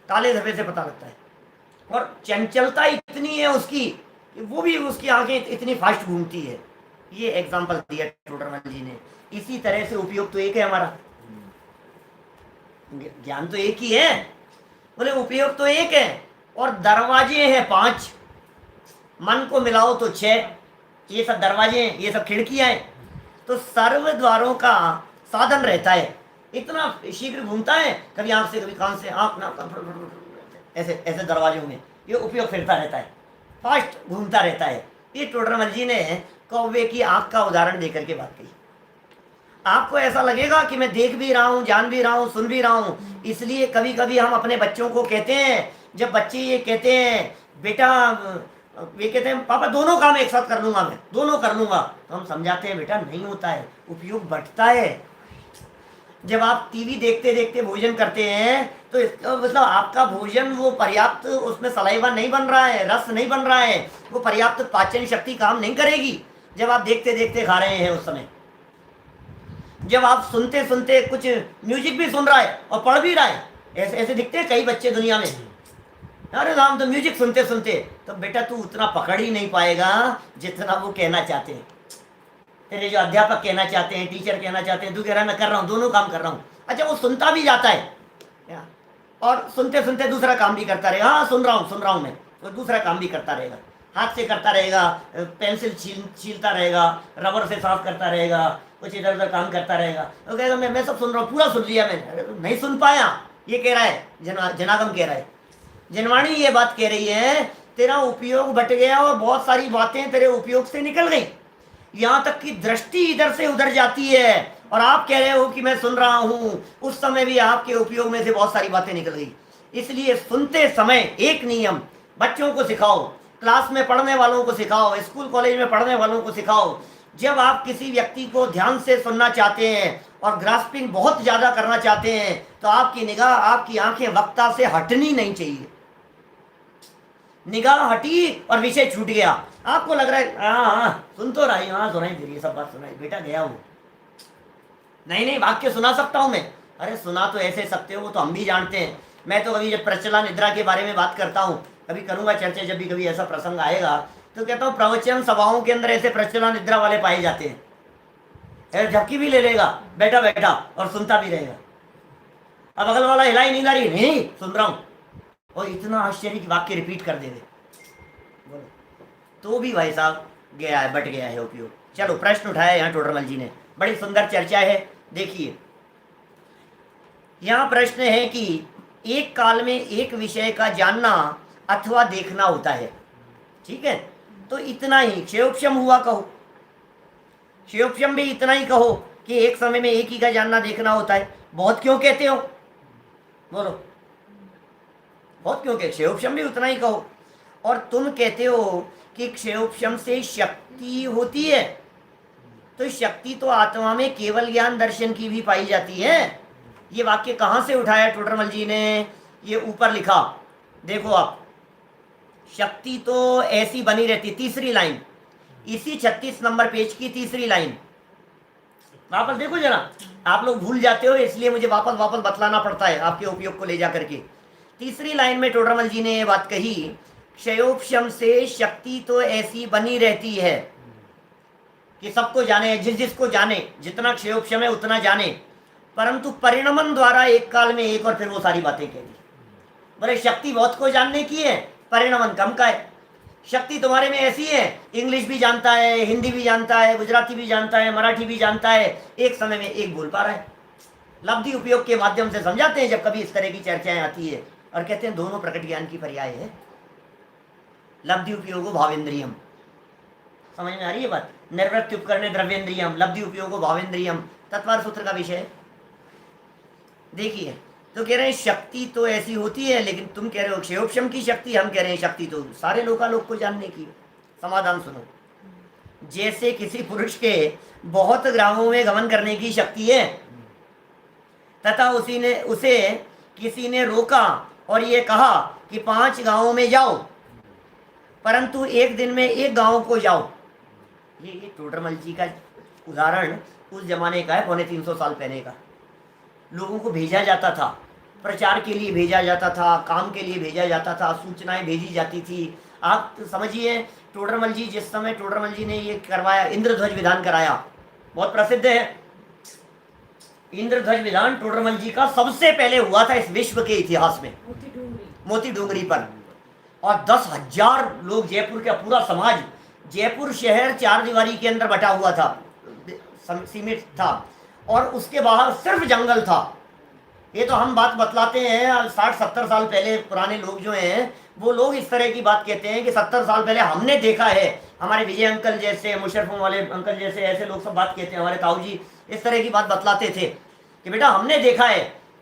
काले सफेद से पता लगता है, और चंचलता इतनी है उसकी कि वो भी, उसकी आंखें इतनी फास्ट घूमती है। ये एग्जांपल दिया टोडरमल जी ने। इसी तरह से उपयोग तो एक है हमारा, ज्ञान तो एक ही है, बोले उपयोग तो एक है, और दरवाजे हैं 5, मन को मिलाओ तो 6, ये सब दरवाजे हैं, ये सब खिड़कियां हैं, तो सर्व द्वारों का साधन रहता है। इतना शीघ्र घूमता है, कभी आंख से कभी कान से, आंख ना ऐसे ऐसे दरवाजों में ये उपयोग फिरता रहता है, फास्ट घूमता रहता है। ये टोडरमल जी ने कौवे की आंख का उदाहरण देकर के बात कही। आपको ऐसा लगेगा कि मैं देख भी रहा हूँ, जान भी रहा हूँ, सुन भी रहा हूँ। इसलिए कभी कभी हम अपने बच्चों को कहते हैं, जब बच्चे ये कहते हैं बेटा, ये कहते हैं पापा दोनों काम एक साथ कर लूंगा, मैं दोनों कर लूंगा, तो हम समझाते हैं बेटा नहीं होता है, उपयोग बढ़ता है। जब आप टीवी देखते देखते भोजन करते हैं तो इसका मतलब आपका भोजन वो पर्याप्त, उसमें सलाइवा नहीं बन रहा है, रस नहीं बन रहा है, वो पर्याप्त पाचन शक्ति काम नहीं करेगी जब आप देखते देखते खा रहे हैं। उस समय जब आप सुनते सुनते कुछ म्यूजिक भी सुन रहा है और पढ़ भी रहा है, ऐसे ऐसे दिखते हैं कई बच्चे दुनिया में, अरे राम तो म्यूजिक सुनते सुनते, तो बेटा तू उतना पकड़ ही नहीं पाएगा जितना वो कहना चाहते हैं। तेरे जो अध्यापक कहना चाहते हैं, टीचर कहना चाहते हैं, तू कह रहा है मैं कर रहा हूँ, दोनों काम कर रहा हूँ। अच्छा वो सुनता भी जाता है और सुनते सुनते दूसरा काम भी करता रहेगा, हाँ सुन रहा हूँ मैं, तो दूसरा काम भी करता रहेगा, हाथ से करता रहेगा, पेंसिल छीलता रहेगा, रबर से साफ करता रहेगा, कुछ इधर उधर काम करता रहेगा। तो कहेगा मैं सब सुन रहा हूँ, पूरा सुन लिया मैंने, नहीं सुन पाया। ये कह रहा है जनागम कह रहा है, जनवाणी ये बात कह रही है, तेरा उपयोग बट गया और बहुत सारी बातें तेरे उपयोग से निकल गई, यहाँ तक कि दृष्टि इधर से उधर जाती है, और आप कह रहे हो कि मैं सुन रहा हूँ, उस समय भी आपके उपयोग में से बहुत सारी बातें निकल गई। इसलिए सुनते समय एक नियम बच्चों को सिखाओ, क्लास में पढ़ने वालों को सिखाओ, स्कूल कॉलेज में पढ़ने वालों को सिखाओ। जब आप किसी व्यक्ति को ध्यान से सुनना चाहते हैं और ग्रास्पिंग बहुत ज़्यादा करना चाहते हैं, तो आपकी निगाह, आपकी आंखें वक्ता से हटनी नहीं चाहिए। निगाह हटी और विषय छूट गया, आपको लग रहा है हाँ सुन तो रही, हाँ सुनाई दे रही है, सब बात सुनाई, बेटा गया वो, नहीं वाक्य सुना सकता हूँ मैं। अरे सुना तो ऐसे सकते हो, वो तो हम भी जानते हैं। मैं तो कभी जब प्रचला निद्रा के बारे में बात करता हूँ, कभी करूँगा चर्चा, जब भी कभी ऐसा प्रसंग आएगा तो कहता हूँ प्रवचन सभाओं के अंदर ऐसे प्रचला निद्रा वाले पाए जाते हैं। झपकी भी ले लेगा बैठा बैठा और सुनता भी रहेगा। अब अगल वाला हिलाई नहीं, नहीं सुन रहा हूँ, और इतना आश्चर्य की वाक्य रिपीट कर देवे, बोलो तो भी भाई साहब गया है, बट गया है उपयोग। चलो प्रश्न उठाया यहाँ टोडरमल जी ने, बड़ी सुंदर चर्चा है। देखिए यहाँ प्रश्न है कि एक काल में एक विषय का जानना अथवा देखना होता है, ठीक है, तो इतना ही क्षयोक्षम हुआ कहो, क्षयोक्षम भी इतना ही कहो कि एक समय में एक ही का जानना देखना होता है। बहुत क्यों कहते हो, बोलो बहुत क्यों कहते, क्षयोक्षम भी उतना ही कहो। और तुम कहते हो कि क्षयोक्षम से शक्ति होती है, तो शक्ति तो आत्मा में केवल ज्ञान दर्शन की भी पाई जाती है। ये वाक्य कहाँ से उठाया टोडरमल जी ने, ये ऊपर लिखा देखो आप, शक्ति तो ऐसी बनी रहती, तीसरी लाइन, इसी 36 नंबर पेज की तीसरी लाइन, वापस देखो जरा, आप लोग भूल जाते हो इसलिए मुझे वापस वापस बतलाना पड़ता है आपके उपयोग को ले जा करके। तीसरी लाइन में टोडरमल जी ने ये बात कही, क्षयोक्षम से शक्ति तो ऐसी बनी रहती है कि सबको जाने, जिसको जाने, जितना क्षयोक्षम है उतना जाने, परंतु परिणमन द्वारा एक काल में एक और फिर वो सारी बातें कह दी। बोले शक्ति बहुत को जानने की है, परिणमन कम का है। शक्ति तुम्हारे में ऐसी है, इंग्लिश भी जानता है, हिंदी भी जानता है, गुजराती भी जानता है, मराठी भी जानता है, एक समय में एक बोल पा रहा है। लब्धि उपयोग के माध्यम से समझाते हैं जब कभी इस तरह की चर्चाएं आती है, और कहते हैं दोनों प्रकट ज्ञान की पर्याय है। लब्धि उपयोगो भावेंद्रियम, समझ में आ रही है बात? निर्वृत्ति उपकरणे द्रव्येंद्रियम, लब्धि उपयोगो भावेंद्रियम, तत्वार सूत्र का विषय। देखिए, तो कह रहे हैं शक्ति तो ऐसी होती है, लेकिन तुम कह रहे हो क्षेयोपशम की शक्ति, हम कह रहे हैं शक्ति तो सारे लोकालोक को जानने की। समाधान सुनो। जैसे किसी पुरुष के बहुत ग्रामों में गमन करने की शक्ति है, तथा उसे किसी ने रोका और ये कहा कि 5 गांवों में जाओ, परंतु एक दिन में एक गांव को जाओ। ये टोडरमल जी का उदाहरण उस जमाने का है, 350 साल पहले का। लोगों को भेजा जाता था, प्रचार के लिए भेजा जाता था, काम के लिए भेजा जाता था, सूचनाएं भेजी जाती थी। आप तो समझिए, टोडरमल जी जिस समय टोडरमल जी ने ये करवाया, इंद्रध्वज विधान कराया, बहुत प्रसिद्ध है। इंद्रध्वज विधान टोडरमल जी का सबसे पहले हुआ था इस विश्व के इतिहास में, मोती डूंगरी पर। और 10,000 लोग, जयपुर का पूरा समाज, जयपुर शहर 4 दीवारी के अंदर बटा हुआ था, सीमित था, और उसके बाहर सिर्फ जंगल था। ये तो हम बात बतलाते हैं 60-70 साल पहले, पुराने लोग जो हैं वो लोग इस तरह की बात कहते हैं कि 70 साल पहले हमने देखा है। हमारे विजय अंकल जैसे, मुशर्रफ वाले अंकल जैसे, ऐसे लोग सब बात कहते हैं। हमारे ताऊ जी इस तरह की बात बतलाते थे कि बेटा हमने देखा है,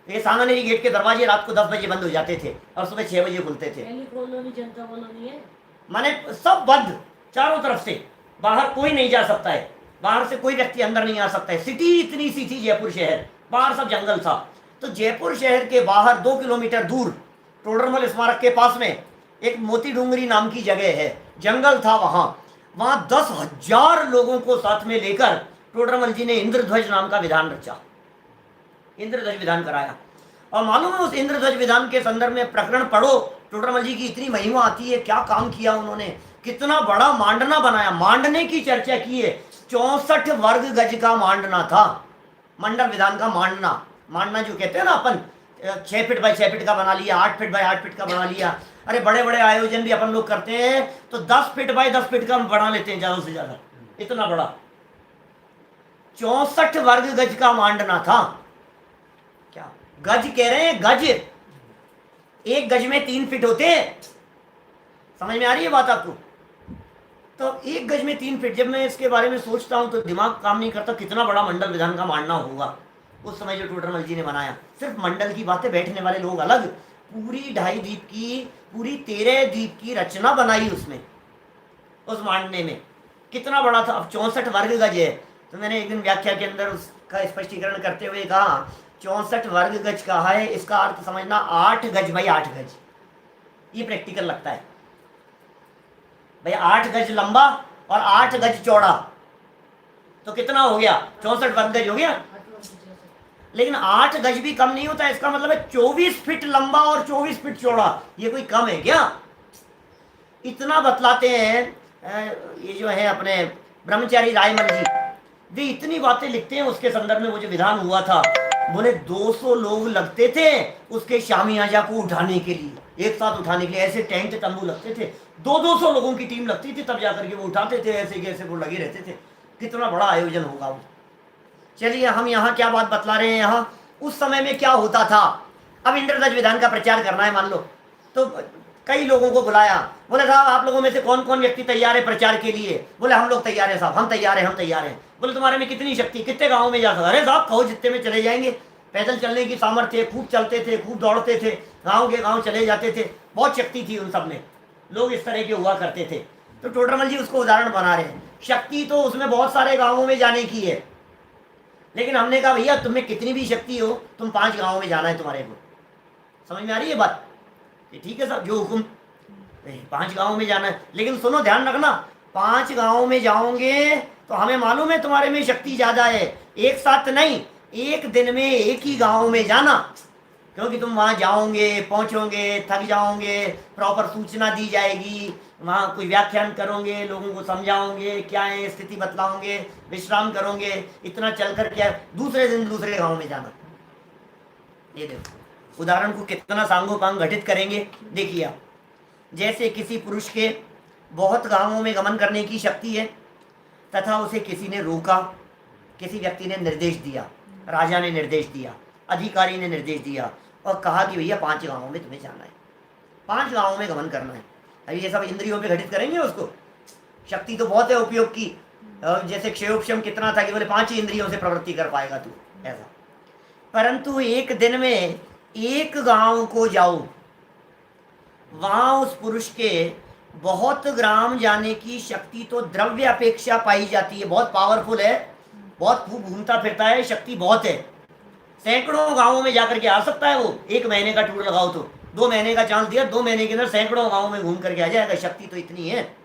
ये सांगानेरी गेट के दरवाजे रात को 10 बजे बंद हो जाते थे और सुबह 6 बजे खुलते थे। जनता कॉलोनी है, माने सब बंद चारों तरफ से, बाहर कोई नहीं जा सकता है, बाहर से कोई व्यक्ति अंदर नहीं आ सकता है। सिटी इतनी सी थी जयपुर शहर, बाहर सब जंगल था। तो जयपुर शहर के बाहर 2 किलोमीटर दूर टोडरमल स्मारक के पास में एक मोती डूंगरी नाम की जगह है, जंगल था। वहां 10,000 लोगों को साथ में लेकर टोडरमल जी ने इंद्रध्वज नाम का विधान रचा, इंद्रध्वज विधान कराया। और मालूम है, उस इंद्रध्वज विधान के संदर्भ में प्रकरण पढ़ो, टोडरमल जी की इतनी महिमा आती है, क्या काम किया उन्होंने, कितना बड़ा मांडना बनाया। मांडने की चर्चा की है, 64 वर्ग गज का मांडना था, मंडल विधान का मांडना। मांडना जो कहते हैं ना अपन, 6 फीट बाय 6 फीट का बना लिया, 8 फीट बाय 8 फीट का बना लिया। अरे बड़े बड़े आयोजन भी अपन लोग करते हैं तो 10 फीट बाय 10 फीट का बना लेते हैं, ज्यादा से ज्यादा, इतना बड़ा। 64 वर्ग गज का मांडना था। क्या गज कह रहे हैं? गज, एक गज में 3 फीट होते हैं। समझ में आ रही है बात आपको? तो एक गज में 3 फीट, जब मैं इसके बारे में सोचता हूं तो दिमाग काम नहीं करता, कितना बड़ा मंडल विधान का मांडना होगा उस समय जो टोडरमल जी ने बनाया। सिर्फ मंडल की बातें, बैठने वाले लोग अलग, पूरी 2.5 द्वीप की, पूरी 13 द्वीप की रचना बनाई उसमें, उस मांडने में। कितना बड़ा था। अब 64 वर्ग गज है, तो मैंने एक दिन व्याख्या के अंदर उसका स्पष्टीकरण करते हुए कहा 64 वर्ग गज कहा है, इसका अर्थ समझना 8 गज बाई 8 गज। ये प्रैक्टिकल लगता है भाई, 8 गज लंबा और 8 गज चौड़ा, तो कितना हो गया? 64 वर्ग गज हो गया। लेकिन 8 गज भी कम नहीं होता, इसका मतलब है 24 फीट लंबा और 24 फीट चौड़ा। ये कोई कम है क्या? इतना बतलाते हैं ये जो है अपने ब्रह्मचारी रायमल जी, वे इतनी बातें लिखते हैं उसके संदर्भ में। वो जो विधान हुआ था, बोले 200 लोग लगते थे उसके शामियाजा को उठाने के लिए, एक साथ उठाने के लिए। ऐसे टेंट तंबू लगते थे, 200 लोगों की टीम लगती थी, तब जाकर के वो उठाते थे, ऐसे कैसे वो लगे रहते थे। कितना बड़ा आयोजन होगा वो। चलिए, हम यहाँ क्या बात बतला रहे हैं, यहाँ उस समय में क्या होता था। अब इंद्रध्वज विधान का प्रचार करना है मान लो, तो कई लोगों को बुलाया, बोले साहब आप लोगों में से कौन कौन व्यक्ति तैयार है प्रचार के लिए? बोले हम लोग तैयार हैं साहब, हम तैयार हैं, हम तैयार हैं। बोले तुम्हारे में कितनी शक्ति, कितने गाँव में जा सकते? अरे साहब कहो जितने में चले जाएंगे। पैदल चलने की सामर्थ्य, खूब चलते थे, खूब दौड़ते थे, गाँव के गाँव चले जाते थे, बहुत शक्ति थी उन सब में। लोग इस तरह के हुआ करते थे। तो टोडरमल जी उसको उदाहरण बना रहे हैं। शक्ति तो उसमें बहुत सारे गाँवों में जाने की है, लेकिन हमने कहा भैया तुम्हें कितनी भी शक्ति हो, तुम 5 गाँवों में जाना है तुम्हारे को। समझ में आ रही है बात? कि ठीक है साहब, जो हुक्म, 5 गाँवों में जाना है। लेकिन सुनो, ध्यान रखना, 5 गाँवों में जाओगे तो हमें मालूम है तुम्हारे में शक्ति ज्यादा है, एक साथ नहीं, एक दिन में एक ही गाँव में जाना। क्योंकि तुम वहाँ जाओगे, पहुँचोगे, थक जाओगे, प्रॉपर सूचना दी जाएगी, वहाँ कोई व्याख्यान करोगे, लोगों को समझाओगे, क्या है स्थिति बतलाओगे, विश्राम करोगे, इतना चल कर क्या दूसरे दिन दूसरे गांव में जाना। ये देखो उदाहरण को कितना सांगोपांग घटित करेंगे। देखिए आप, जैसे किसी पुरुष के बहुत गांवों में गमन करने की शक्ति है तथा उसे किसी ने रोका, किसी व्यक्ति ने निर्देश दिया, राजा ने निर्देश दिया, अधिकारी ने निर्देश दिया और कहा कि भैया 5 गांवों में तुम्हें जाना है, 5 गांवों में गमन करना है। अभी ये सब इंद्रियों पे घटित करेंगे उसको। शक्ति तो बहुत है उपयोग की, जैसे क्षयोपशम कितना था कि बोले 5 ही इंद्रियों से प्रवृत्ति कर पाएगा तू, ऐसा। परंतु एक दिन में 1 गांव को जाओ, वहां उस पुरुष के बहुत ग्राम जाने की शक्ति तो द्रव्य अपेक्षा पाई जाती है, बहुत पावरफुल है, बहुत खूब घूमता फिरता है, शक्ति बहुत है। सैकड़ों गांवों में जाकर के आ सकता है वो, 1 महीने का टूर लगाओ तो 2 महीने का चांस दिया, 2 महीने के अंदर सैकड़ों गांवों में घूम करके आ जाएगा, शक्ति तो इतनी है।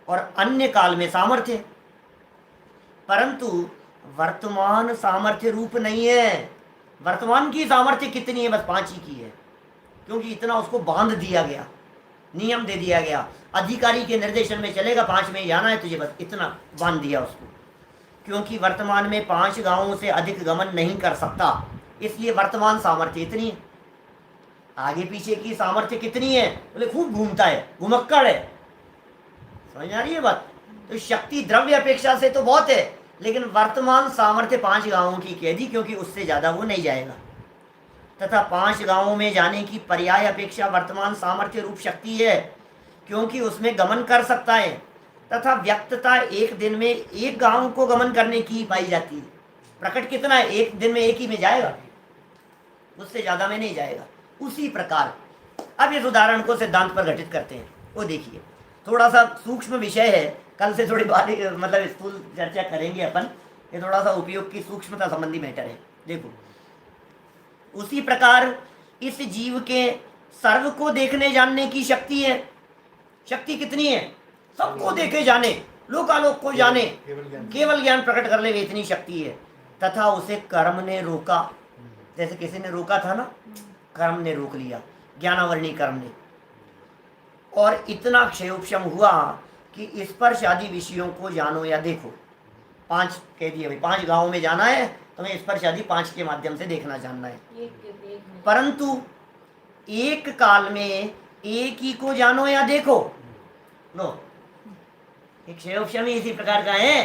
और अन्य काल में सामर्थ्य, परंतु वर्तमान सामर्थ्य रूप नहीं है। वर्तमान की सामर्थ्य कितनी है? बस 5 ही की है, क्योंकि इतना उसको बांध दिया गया, नियम दे दिया गया, अधिकारी के निर्देशन में चलेगा, 5 में जाना है तुझे, बस इतना बांध दिया उसको। क्योंकि वर्तमान में 5 गांवों से अधिक गमन नहीं कर सकता, इसलिए वर्तमान सामर्थ्य इतनी है। आगे पीछे की सामर्थ्य कितनी है? बोले खूब घूमता है, घुमक्कड़ है। समझ आ रही है बात? तो शक्ति द्रव्य अपेक्षा से तो बहुत है, लेकिन वर्तमान सामर्थ्य 5 गांवों की कह दी, क्योंकि उससे ज्यादा वो नहीं जाएगा। तथा 5 गांवों में जाने की पर्याय अपेक्षा वर्तमान सामर्थ्य रूप शक्ति है, क्योंकि उसमें गमन कर सकता है। तथा व्यक्तता एक दिन में 1 गांव को गमन करने की पाई जाती है। प्रकट कितना है? 1 दिन में 1 ही में जाएगा, उससे ज्यादा में नहीं जाएगा। उसी प्रकार अब इस उदाहरण को सिद्धांत पर घटित करते हैं। वो देखिए, थोड़ा सा सूक्ष्म विषय है, कल से थोड़ी बात मतलब स्थूल चर्चा करेंगे अपन। ये थोड़ा सा उपयोग की सूक्ष्मता संबंधी मैटर है। देखो, उसी प्रकार इस जीव के सर्व को देखने जानने की शक्ति है। शक्ति कितनी है? सबको देखे जाने, लोकालोक को जाने, केवल ज्ञान प्रकट कर ले, इतनी शक्ति है। तथा उसे कर्म ने रोका, जैसे किसी ने रोका था ना, कर्म ने रोक लिया, ज्ञानावरणी कर्म ने। और इतना क्षयोपशम हुआ कि स्पर्श आदि विषयों को जानो या देखो। 5 कह दिए भाई, 5 गांवों में जाना है, तुम्हें स्पर्श आदि 5 के माध्यम से देखना जानना है। परंतु एक काल में एक ही को जानो या देखो। लो, क्षयोपशम ही इसी प्रकार का है।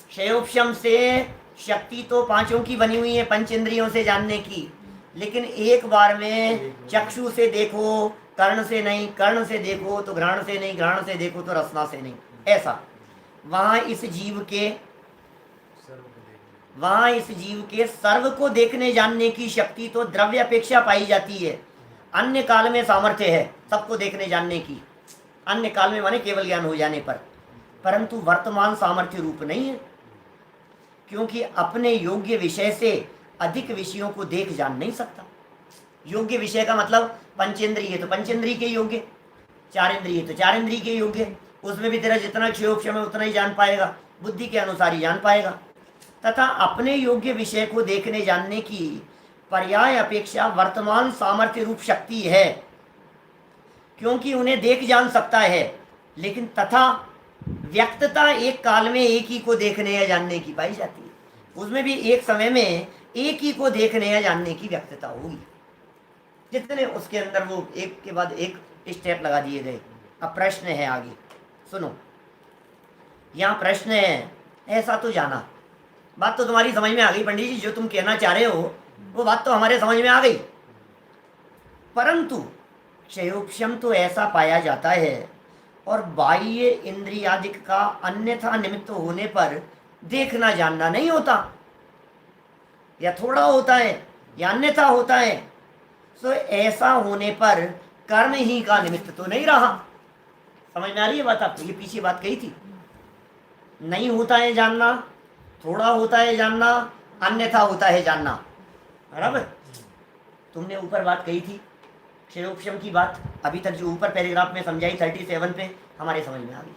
क्षयोपशम से शक्ति तो 5 की बनी हुई है, 5 इंद्रियों से जानने की, लेकिन एक बार में चक्षु से देखो, कर्ण से नहीं, कर्ण से देखो तो घ्राण से नहीं, घ्राण से देखो तो रसना से नहीं, ऐसा। वहां इस जीव के सर्व को देखने जानने की शक्ति तो द्रव्य अपेक्षा पाई जाती है। अन्य काल में सामर्थ्य है सबको देखने जानने की, अन्य काल में माने केवल ज्ञान हो जाने पर, परंतु वर्तमान सामर्थ्य रूप नहीं है, क्योंकि अपने योग्य विषय से अधिक विषयों को देख जान नहीं सकता। योग्य विषय का मतलब पंचेंद्रिय तो पंचेंद्रिय के योग्य, 4 इंद्रिय तो 4 इंद्रिय के योग्य, उसमें भी तेरा जितना क्षयोपशम है उतना ही जान पाएगा, बुद्धि के अनुसार ही जान पाएगा। तथा अपने योग्य विषय को देखने जानने की पर्याय अपेक्षा वर्तमान सामर्थ्य रूप शक्ति है, क्योंकि उन्हें देख जान सकता है। लेकिन तथा व्यक्तता एक काल में एक ही को देखने या जानने की पाई जाती है, उसमें भी एक समय में एक ही को देखने या जानने की व्यक्तता होगी। जितने उसके अंदर वो एक के बाद एक स्टेप लगा दिए गए। अब प्रश्न है आगे, सुनो। यहाँ प्रश्न है, ऐसा तो जाना, बात तो तुम्हारी समझ में आ गई पंडित जी, जो तुम कहना चाह रहे हो वो बात तो हमारे समझ में आ गई, परंतु क्षयोपशम तो ऐसा पाया जाता है और बाह्य इंद्रियादिक का अन्यथा निमित्त होने पर देखना जानना नहीं होता, या थोड़ा होता है या अन्यथा होता है। तो ऐसा होने पर कर्म ही का निमित्त तो नहीं रहा। समझ में आ रही है बात आपको? ये पीछे बात कही थी, नहीं होता है जानना, थोड़ा होता है जानना, अन्यथा होता है जानना, बराबर। तुमने ऊपर बात कही थी क्षयोपशम की बात, अभी तक जो ऊपर पैराग्राफ में समझाई 37 पे, हमारे समझ में आ गई।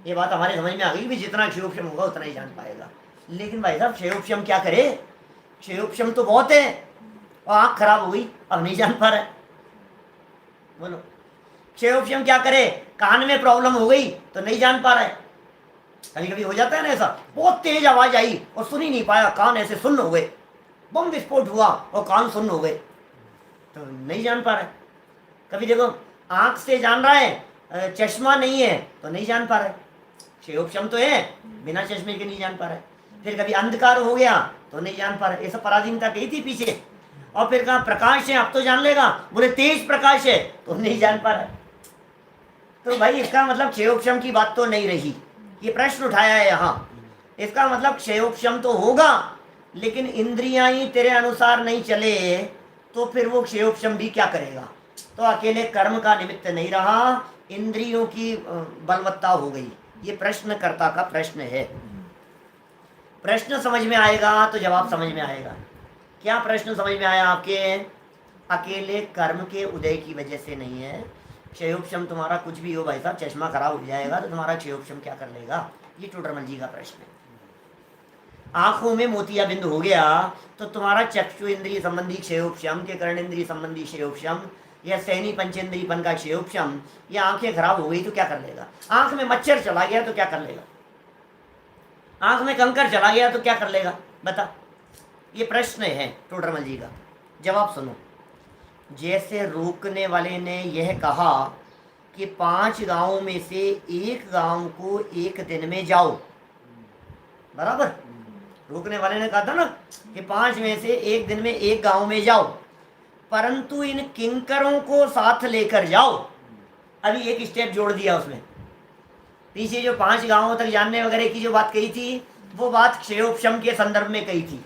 ये बात हमारे समझ में आ गई भी जितना क्षयोपशम होगा उतना ही जान पाएगा। लेकिन भाई साहब क्षयोपशम क्या करे? क्षयोपशम तो बहुत है, और आँख खराब हो गई, अब नहीं जान पा रहा है। बोलो, क्षयोपशम क्या करे? कान में प्रॉब्लम हो गई तो नहीं जान पा रहा है। कभी कभी हो जाता है ना ऐसा, बहुत तेज आवाज आई और सुन ही नहीं पाया, कान ऐसे सुन्न हो गए, बम विस्फोट हुआ और कान सुन्न हो गए, तो नहीं जान पा रहे। कभी देखो आंख से जान रहा है, चश्मा नहीं है तो नहीं जान पा रहे, क्षेयोपशम तो है, बिना चश्मे के नहीं जान पा रहे। फिर कभी अंधकार हो गया तो नहीं जान पा रहे, ये सब पराधीनता कही थी पीछे। और फिर कहा प्रकाश है, अब तो जान लेगा, बोले तेज प्रकाश है तो नहीं जान पा रहे। तो भाई इसका मतलब क्षेयोपशम की बात तो नहीं रही, ये प्रश्न उठाया है यहाँ। इसका मतलब क्षेयोपशम तो होगा, लेकिन इंद्रियां ही तेरे अनुसार नहीं चले तो फिर वो क्षेयोपशम भी क्या करेगा। तो अकेले कर्म का निमित्त नहीं रहा, इंद्रियों की बलवत्ता हो गई। ये प्रश्नकर्ता का प्रश्न है। प्रश्न समझ में आएगा तो जवाब समझ में आएगा। क्या प्रश्न समझ में आया आपके? अकेले कर्म के उदय की वजह से नहीं है। क्षेयोपशम तुम्हारा कुछ भी हो भाई साहब, चश्मा खराब हो जाएगा तो तुम्हारा क्षेयोपशम क्या कर लेगा, ये टोडरमल जी का प्रश्न है। आंखों में मोतियाबिंद हो गया तो तुम्हारा चक्षु इंद्रिय संबंधी क्षेयोपशम के कर्ण इंद्रिय संबंधी क्षेयोपशम या सैनी पंचेंद्रियपन का क्षेयोपशम, या आंखें खराब हो गई तो क्या कर लेगा। आंख में मच्छर चला गया तो क्या कर लेगा, आंख में कंकर चला गया तो क्या कर लेगा, बता। ये प्रश्न है टोडरमल जी का। जवाब सुनो। जैसे रोकने वाले ने यह कहा कि 5 गांवों में से एक गांव को एक दिन में जाओ, बराबर। रोकने वाले ने कहा था ना कि 5 में से एक दिन में एक गांव में जाओ, परंतु इन किंकरों को साथ लेकर जाओ। अभी एक स्टेप जोड़ दिया उसमें। पीछे जो 5 गांवों तक जानने वगैरह की जो बात कही थी, वो बात क्षेयोपशम के संदर्भ में कही थी,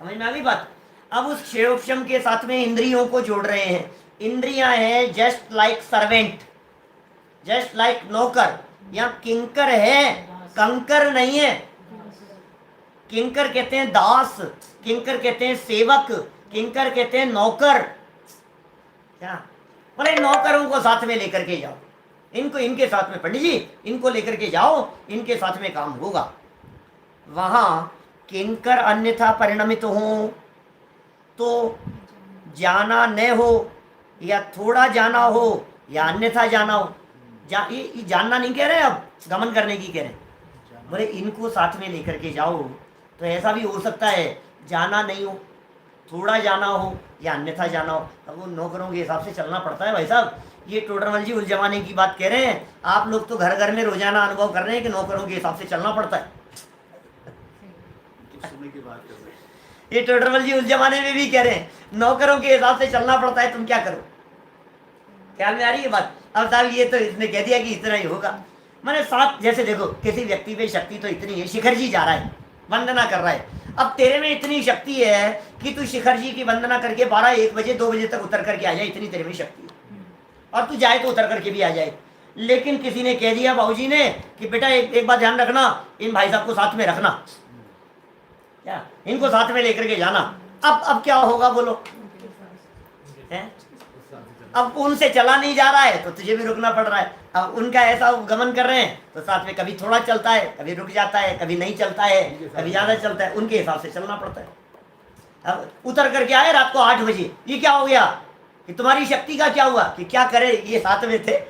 समझ में आ गई बात। अब उस क्षेयोपशम के साथ में इंद्रियों को जोड़ रहे हैं। इंद्रियां हैं just like servant, just like नौकर। यहाँ किंकर है, कंकर नहीं है। किंकर कहते हैं दास, किंकर कहते हैं सेवक, किंकर कहते हैं नौकर। क्या बोले, नौकरों को साथ में लेकर के जाओ, इनको इनके साथ में, पंडित जी इनको लेकर के जाओ, इनके साथ में काम होगा। वहां किंकर अन्यथा परिणमित हो तो जाना न हो, या थोड़ा जाना हो या अन्यथा जाना हो। ये जानना नहीं कह रहे, अब गमन करने की कह रहे हैं। बोले इनको साथ में लेकर के जाओ तो ऐसा भी हो सकता है जाना नहीं हो, थोड़ा जाना हो या अन्यथा जाना हो। अब वो नौकरों के हिसाब से चलना पड़ता है भाई साहब। ये टोडरमल जी उस जमाने की बात कह रहे हैं, आप लोग तो घर घर में रोजाना अनुभव कर रहे हैं कि नौकरों के हिसाब से चलना पड़ता है। की बात कर रहे हैं। ये टोडरमल जी उस जमाने में भी कह रहे हैं नौकरों के हिसाब से चलना पड़ता है, तुम क्या करो। ख्याल में आ रही है बात। अब साहब ये तो इसने कह दिया कि इतना ही होगा, मैंने साथ, जैसे देखो किसी व्यक्ति पे शक्ति तो इतनी है, शिखर जी जा रहा है वंदना कर रहा है, अब तेरे में इतनी शक्ति है कि तू शिखर जी की वंदना करके 12-1 बजे 2 बजे तक उतर करके आ जाए, इतनी तेरे में शक्ति है, और तू जाए तो उतर करके भी आ जाए। लेकिन किसी ने कह दिया बाबूजी ने कि बेटा एक बात ध्यान रखना, इन भाई साहब को साथ में रखना, क्या इनको साथ में लेकर के जाना। अब क्या होगा बोलो, है? अब उनसे चला नहीं जा रहा है तो तुझे भी रुकना पड़ रहा है। अब उनका ऐसा गमन कर रहे हैं तो साथ में कभी थोड़ा चलता है, कभी रुक जाता है, कभी नहीं चलता है, कभी ज्यादा चलता है, उनके हिसाब से चलना पड़ता है। अब उतर करके आए रात को 8 बजे, ये क्या हो गया कि तुम्हारी शक्ति का क्या हुआ कि क्या करे, ये साथ में थे,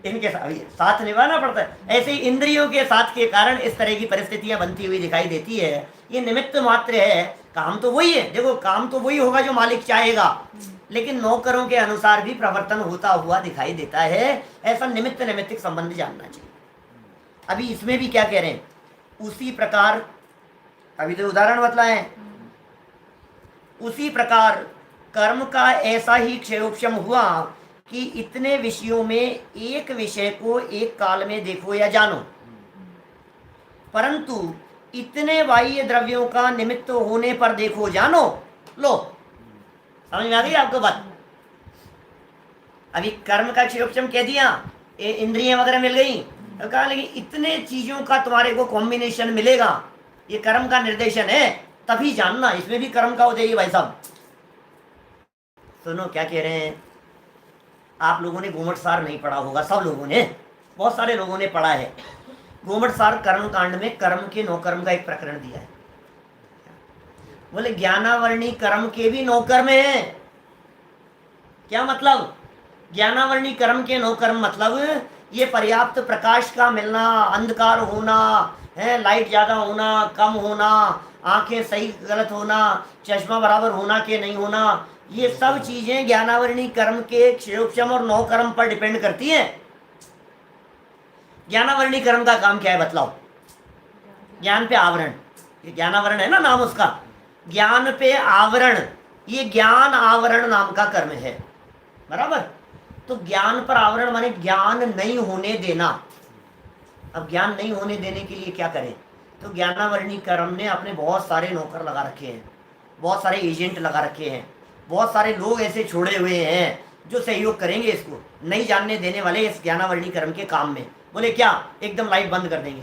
इनके साथ निभाना पड़ता है। ऐसे ही इंद्रियों के साथ के कारण इस तरह की परिस्थितियां बनती हुई दिखाई देती है। ये निमित्त मात्र है, काम तो वही है। देखो काम तो वही होगा जो मालिक चाहेगा, लेकिन नौकरों के अनुसार भी प्रवर्तन होता हुआ दिखाई देता है। ऐसा निमित्त नैमित्तिक संबंध जानना चाहिए। अभी इसमें भी क्या कह रहे हैं, उसी प्रकार, अभी तो उदाहरण बतलाएं, उसी प्रकार कर्म का ऐसा ही क्षेयोपशम हुआ कि इतने विषयों में एक विषय को एक काल में देखो या जानो, परंतु इतने बाह्य द्रव्यों का निमित्त होने पर देखो जानो। लो समझ में आ गई आपको बात। अभी कर्म का क्षेयोपशम कह दिया, इंद्रियां वगैरह मिल गई, तो कहा लेकिन इतने चीजों का तुम्हारे को कॉम्बिनेशन मिलेगा, ये कर्म का निर्देशन है, तभी जानना। इसमें भी कर्म का उदय भाई साहब। सुनो क्या कह रहे हैं, आप लोगों ने गोमट सार नहीं पढ़ा होगा, सब लोगों ने, बहुत सारे लोगों ने पढ़ा है। गोमट सार कर्म कांड में कर्म के 9 कर्म का एक प्रकरण दिया है। बोले ज्ञानावर्णी कर्म के भी 9 कर्म है। क्या मतलब, ज्ञानावर्णी कर्म के 9 कर्म मतलब ये पर्याप्त प्रकाश का मिलना, अंधकार होना, है, लाइट ज़्यादा होना, कम होना, आंखें सही गलत होना, चश्मा बराबर होना कि नहीं होना, ये सब चीज़ें ज्ञानावरणी कर्म के क्षयोपशम और नौ कर्म पर डिपेंड करती हैं। ज्ञानावरणी कर्म का काम क्या है बतलाओ? ज्ञान पे आवरण, ये ज्ञानावरण है ना नाम उसका, ज्ञान पे आवरण, ये ज्ञान आवरण नाम का कर्म है, बराबर। तो ज्ञान पर आवरण माने ज्ञान नहीं होने देना। अब ज्ञान नहीं होने देने के लिए क्या करें? तो ज्ञानावरणी कर्म ने अपने बहुत सारे नौकर लगा रखे हैं, बहुत सारे एजेंट लगा रखे हैं, बहुत सारे लोग ऐसे छोड़े हुए हैं जो सहयोग करेंगे इसको नहीं जानने देने वाले इस ज्ञानावरणी कर्म के काम में। बोले क्या? एकदम लाइट बंद कर देंगे,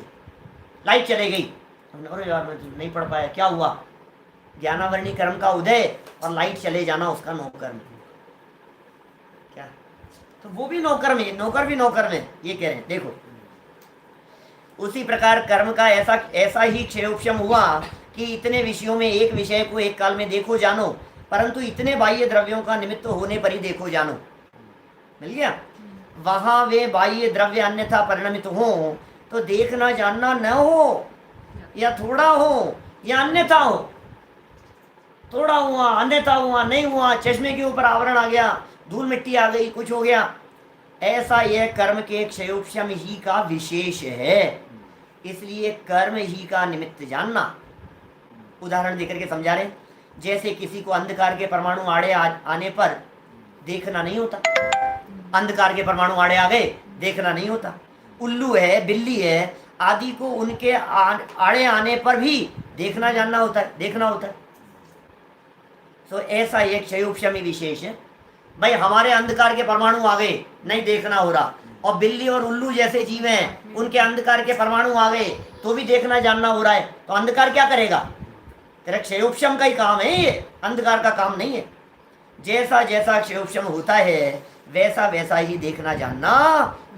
लाइट चले गई, हमने अरे यार मैं नहीं पढ़ पाया, क्या हुआ? ज्ञानावरणी कर्म का उदय और लाइट चले जाना उसका नौकर्म। क्या? तो वो भी नौकर में, नौकर भी नौकर में, ये कह रहे हैं। देखो उसी प्रकार कर्म का ऐसा ही क्षयोपशम हुआ कि इतने विषयों में एक विषय को एक काल में देखो जानो, परंतु इतने बाह्य द्रव्यों का निमित्त होने पर ही देखो जानो। मिल गया? वहां वे बाह्य द्रव्य अन्यथा परिणमित हो तो देखना जानना न हो, या थोड़ा हो या अन्यथा हो। थोड़ा हुआ, अन्यथा हुआ, नहीं हुआ, चश्मे के ऊपर आवरण आ गया, धूल मिट्टी आ गई, कुछ हो गया, ऐसा यह कर्म के क्षयोपशम ही का विशेष है। इसलिए कर्म ही का निमित्त जानना। उदाहरण देकर के समझा रहे, जैसे किसी को अंधकार के परमाणु आड़े आने पर देखना नहीं होता, अंधकार के परमाणु आड़े आ गए, देखना नहीं होता। उल्लू है, बिल्ली है आदि को उनके आड़े आने पर भी देखना जानना होता है, देखना होता है। तो ऐसा एक क्षयोपशमी विशेष है। भाई हमारे अंधकार के परमाणु आ गए, नहीं देखना हो रहा, और बिल्ली और उल्लू जैसे जीव हैं उनके अंधकार के परमाणु आ गए तो भी देखना जानना हो रहा है, तो अंधकार क्या करेगा? तेरा क्षयोपशम का ही काम है ये, अंधकार का काम नहीं है। जैसा जैसा क्षयोपशम होता है वैसा वैसा ही देखना जानना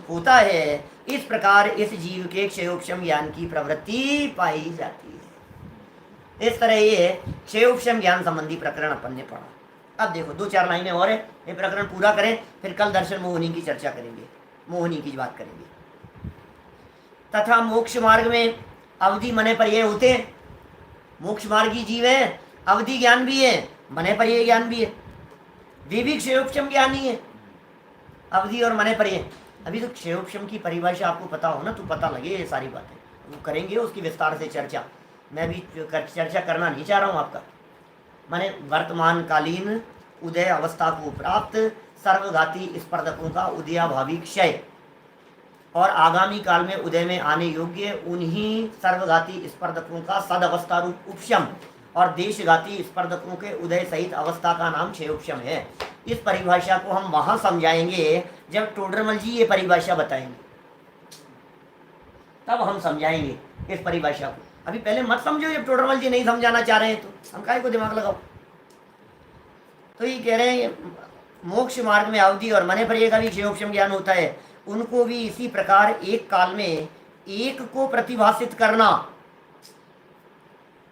होता है। इस प्रकार इस जीव के क्षयोपशम ज्ञान की प्रवृत्ति पाई जाती है। इस तरह ये क्षयोपशम ज्ञान संबंधी प्रकरण अपन ने पढ़ा। अब देखो 2-4 लाइनें और है, ये प्रकरण पूरा करें, फिर कल दर्शन मोहिनी की चर्चा करेंगे, मोहिनी की बात करेंगे। तथा मोक्ष मार्ग में अवधि मने पर ये होते हैं, मोक्ष मार्गी जीव है, अवधि ज्ञान भी है, मने पर ये ज्ञान भी है, वे भी क्षयोपशम ज्ञान ही है, अवधि और मने पर ये। अभी तो क्षयोपशम की परिभाषा आपको पता हो ना, तो पता लगे ये सारी बातें, वो करेंगे उसकी विस्तार से चर्चा। मैं भी चर्चा करना नहीं चाह रहा हूँ आपका, माने वर्तमान कालीन उदय अवस्था को प्राप्त सर्वघाती स्पर्धकों का उदयाभावी क्षय और आगामी काल में उदय में आने योग्य उन्हीं सर्वघाती स्पर्धकों का सदअवस्था रूप उपशम और देशघाती स्पर्धकों के उदय सहित अवस्था का नाम क्षयोपशम है। इस परिभाषा को हम वहां समझाएंगे जब टोडरमल जी ये परिभाषा बताएंगे, तब हम समझाएंगे इस परिभाषा को। अभी पहले मत समझो, जब टोडरमल जी नहीं समझाना चाह रहे हैं तो हम काहे को दिमाग लगाओ। तो ये कह रहे हैं मोक्ष मार्ग में अवधि और मने पर ये का भी क्षयोपशम ज्ञान होता है, उनको भी इसी प्रकार एक काल में एक को प्रतिभाषित करना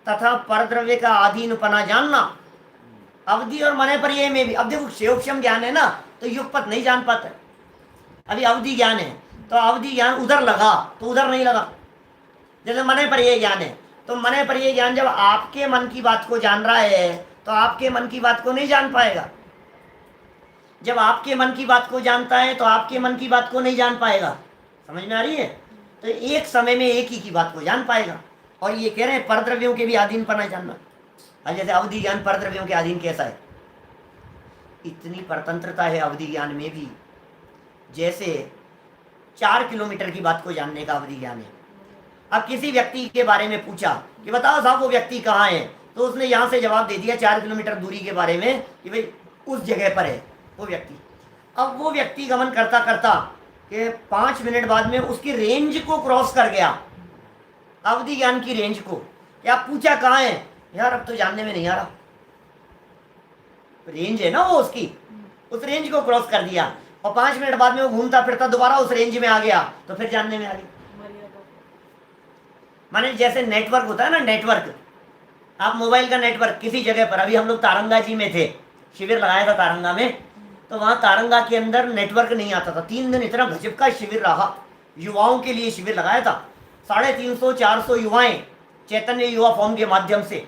तथा परद्रव्य का अधीनपना जानना। अवधि और मने पर ये में भी, अब देखो क्षयोपशम ज्ञान है ना, तो युगपत नहीं जान पाता। अभी अवधि ज्ञान है तो अवधि ज्ञान उधर लगा तो उधर नहीं लगा। जैसे मने पर ये ज्ञान है तो मने पर ये ज्ञान जब आपके मन की बात को जान रहा है तो आपके मन की बात को नहीं जान पाएगा। जब आपके मन की बात को जानता है तो आपके मन की बात को नहीं जान पाएगा। समझ में आ रही है? तो एक समय में एक ही की बात को जान पाएगा। और ये कह रहे हैं परद्रव्यों के भी अधीनपना जानना। और जैसे अवधि ज्ञान परद्रव्यों के अधीन कैसा है, इतनी परतंत्रता है अवधि ज्ञान में भी, जैसे 4 किलोमीटर की बात को जानने का अवधि ज्ञान है। अब किसी व्यक्ति के बारे में पूछा कि बताओ साहब वो व्यक्ति कहाँ है, तो उसने यहाँ से जवाब दे दिया 4 किलोमीटर दूरी के बारे में कि भाई उस जगह पर है वो व्यक्ति। अब वो व्यक्ति गमन करता करता कि 5 मिनट बाद में उसकी रेंज को क्रॉस कर गया, अवधि ज्ञान की रेंज को। क्या पूछा कहाँ है, यार अब तो जानने में नहीं आ रहा, रेंज है ना वो उसकी, उस रेंज को क्रॉस कर दिया और 5 मिनट बाद में वो घूमता फिरता दोबारा उस रेंज में आ गया तो फिर जानने में आ गया। माने जैसे नेटवर्क होता है ना, नेटवर्क, आप मोबाइल का नेटवर्क किसी जगह पर, अभी हम लोग तारंगा जी में थे, शिविर लगाया था तारंगा में, तो वहाँ तारंगा के अंदर नेटवर्क नहीं आता था। 3 दिन इतना गजब का शिविर रहा, युवाओं के लिए शिविर लगाया था, 350-400 युवाएं चैतन्य युवा फॉर्म के माध्यम से,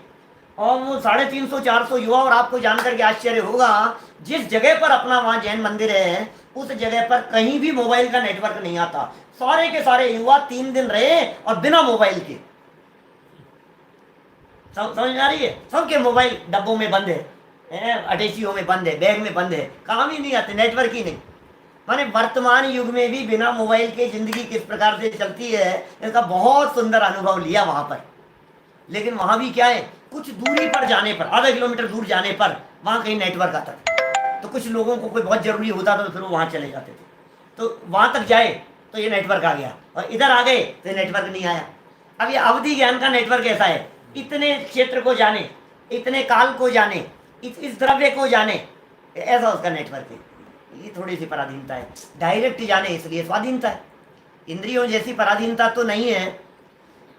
और वो 350-400 युवा, और आपको जानकर के आश्चर्य होगा जिस जगह पर अपना वहाँ जैन मंदिर है उस जगह पर कहीं भी मोबाइल का नेटवर्क नहीं आता। सारे के सारे युवा 3 दिन रहे और बिना मोबाइल के। समझ आ रही है? सबके मोबाइल डब्बों में बंद है, अटैचियों में बंद है, बैग में बंद है, काम ही नहीं आते, नेटवर्क ही नहीं। माने वर्तमान युग में भी बिना मोबाइल के जिंदगी किस प्रकार से चलती है इसका बहुत सुंदर अनुभव लिया वहां पर। लेकिन वहां भी क्या है, कुछ दूरी पर जाने पर, आधा किलोमीटर दूर जाने पर वहां कहीं नेटवर्क आता था, तो कुछ लोगों को कोई बहुत जरूरी होता था तो फिर वो वहां चले जाते थे, तो वहां तक जाए तो ये नेटवर्क आ गया, और इधर आ गए तो नेटवर्क नहीं आया। अब ये अवधि ज्ञान का नेटवर्क ऐसा है, इतने क्षेत्र को जाने, इतने काल को जाने, इस द्रव्य को जाने, ऐसा उसका नेटवर्क है। ये थोड़ी सी पराधीनता है, डायरेक्ट जाने इसलिए स्वाधीनता है। इंद्रियों जैसी पराधीनता तो नहीं है,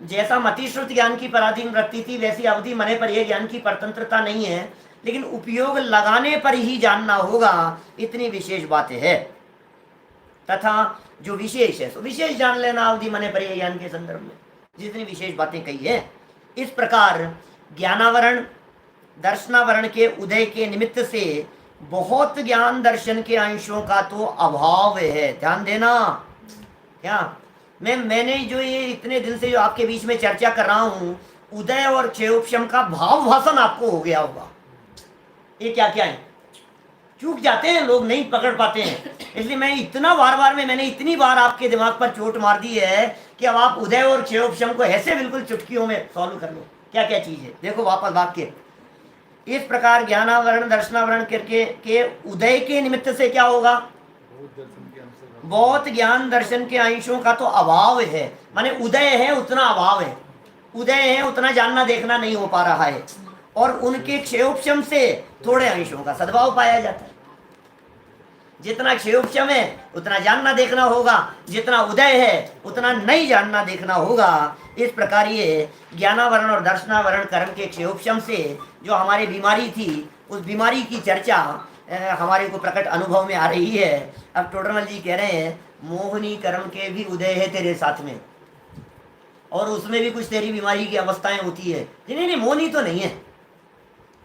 जैसा मतिश्रुत ज्ञान की पराधीन वृत्ति थी वैसी अवधि मने पर यह ज्ञान की परतंत्रता नहीं है, लेकिन उपयोग लगाने पर ही जानना होगा, इतनी विशेष बातें है। तथा जो विशेष है सो विशेष जान लेना अवधि मने पर यह ज्ञान के संदर्भ में जितनी विशेष बातें कही है। इस प्रकार ज्ञानावरण दर्शनावरण के उदय के निमित्त से बहुत ज्ञान दर्शन के अंशों का तो अभाव है। ध्यान देना, क्या मैंने जो ये इतने दिन से जो आपके बीच में चर्चा कर रहा हूं, उदय और क्षयोपशम का भाव भाषण आपको हो गया होगा। ये क्या क्या है, चूक जाते हैं लोग, नहीं पकड़ पाते हैं, इसलिए मैं इतना बार मैंने इतनी बार आपके दिमाग पर चोट मार दी है कि अब आप उदय और क्षयोपशम को ऐसे बिल्कुल चुटकियों में सॉल्व कर लो, क्या क्या चीज है। देखो वापस वाक्य, इस प्रकार ज्ञानावरण दर्शनावरण के उदय के निमित्त से क्या होगा, बहुत ज्ञान दर्शन के अंशों का तो अभाव है। माने उदय है उतना अभाव है, उदय है उतना जानना देखना नहीं हो पा रहा है, और उनके क्षयोपशम से थोड़े अंशों का सद्भाव पाया जाता है। जितना क्षयोपशम है उतना जानना देखना होगा, जितना उदय है उतना नहीं जानना देखना होगा। इस प्रकार ये ज्ञानावरण और दर्शनावरण कर्म के क्षयोपशम से जो हमारी बीमारी थी, उस बीमारी की चर्चा हमारे को प्रकट अनुभव में आ रही है। अब टोडरमल जी कह रहे हैं मोहनी कर्म के भी उदय है तेरे साथ में, और उसमें भी कुछ तेरी बीमारी की अवस्थाएं होती है। नहीं मोहनी तो नहीं है,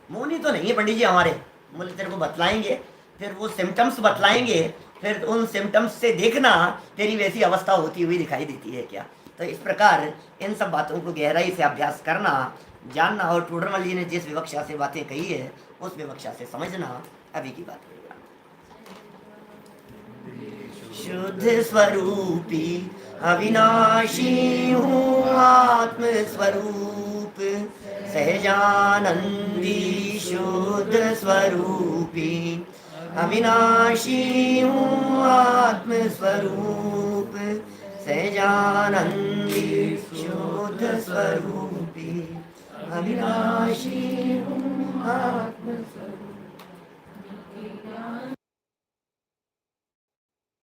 मोहनी तो नहीं है पंडित जी हमारे, बोले तेरे को बतलाएंगे, फिर वो सिम्टम्स बतलाएंगे, फिर उन सिम्टम्स से देखना तेरी वैसी अवस्था होती हुई दिखाई देती है क्या। तो इस प्रकार इन सब बातों को गहराई से अभ्यास करना, जानना, और टोडरमल जी ने जिस विवक्षा से बातें कही है उस विवक्षा से समझना। अभी की बात करेगा, शुद्ध स्वरूपी अविनाशी हूँ आत्म स्वरूप, सहजानंदी शुद्ध स्वरूपी अविनाशी हूँ आत्म स्वरूप, सहजानंदी शुद्ध स्वरूपी अविनाशी हूँ आत्म स्वरूप।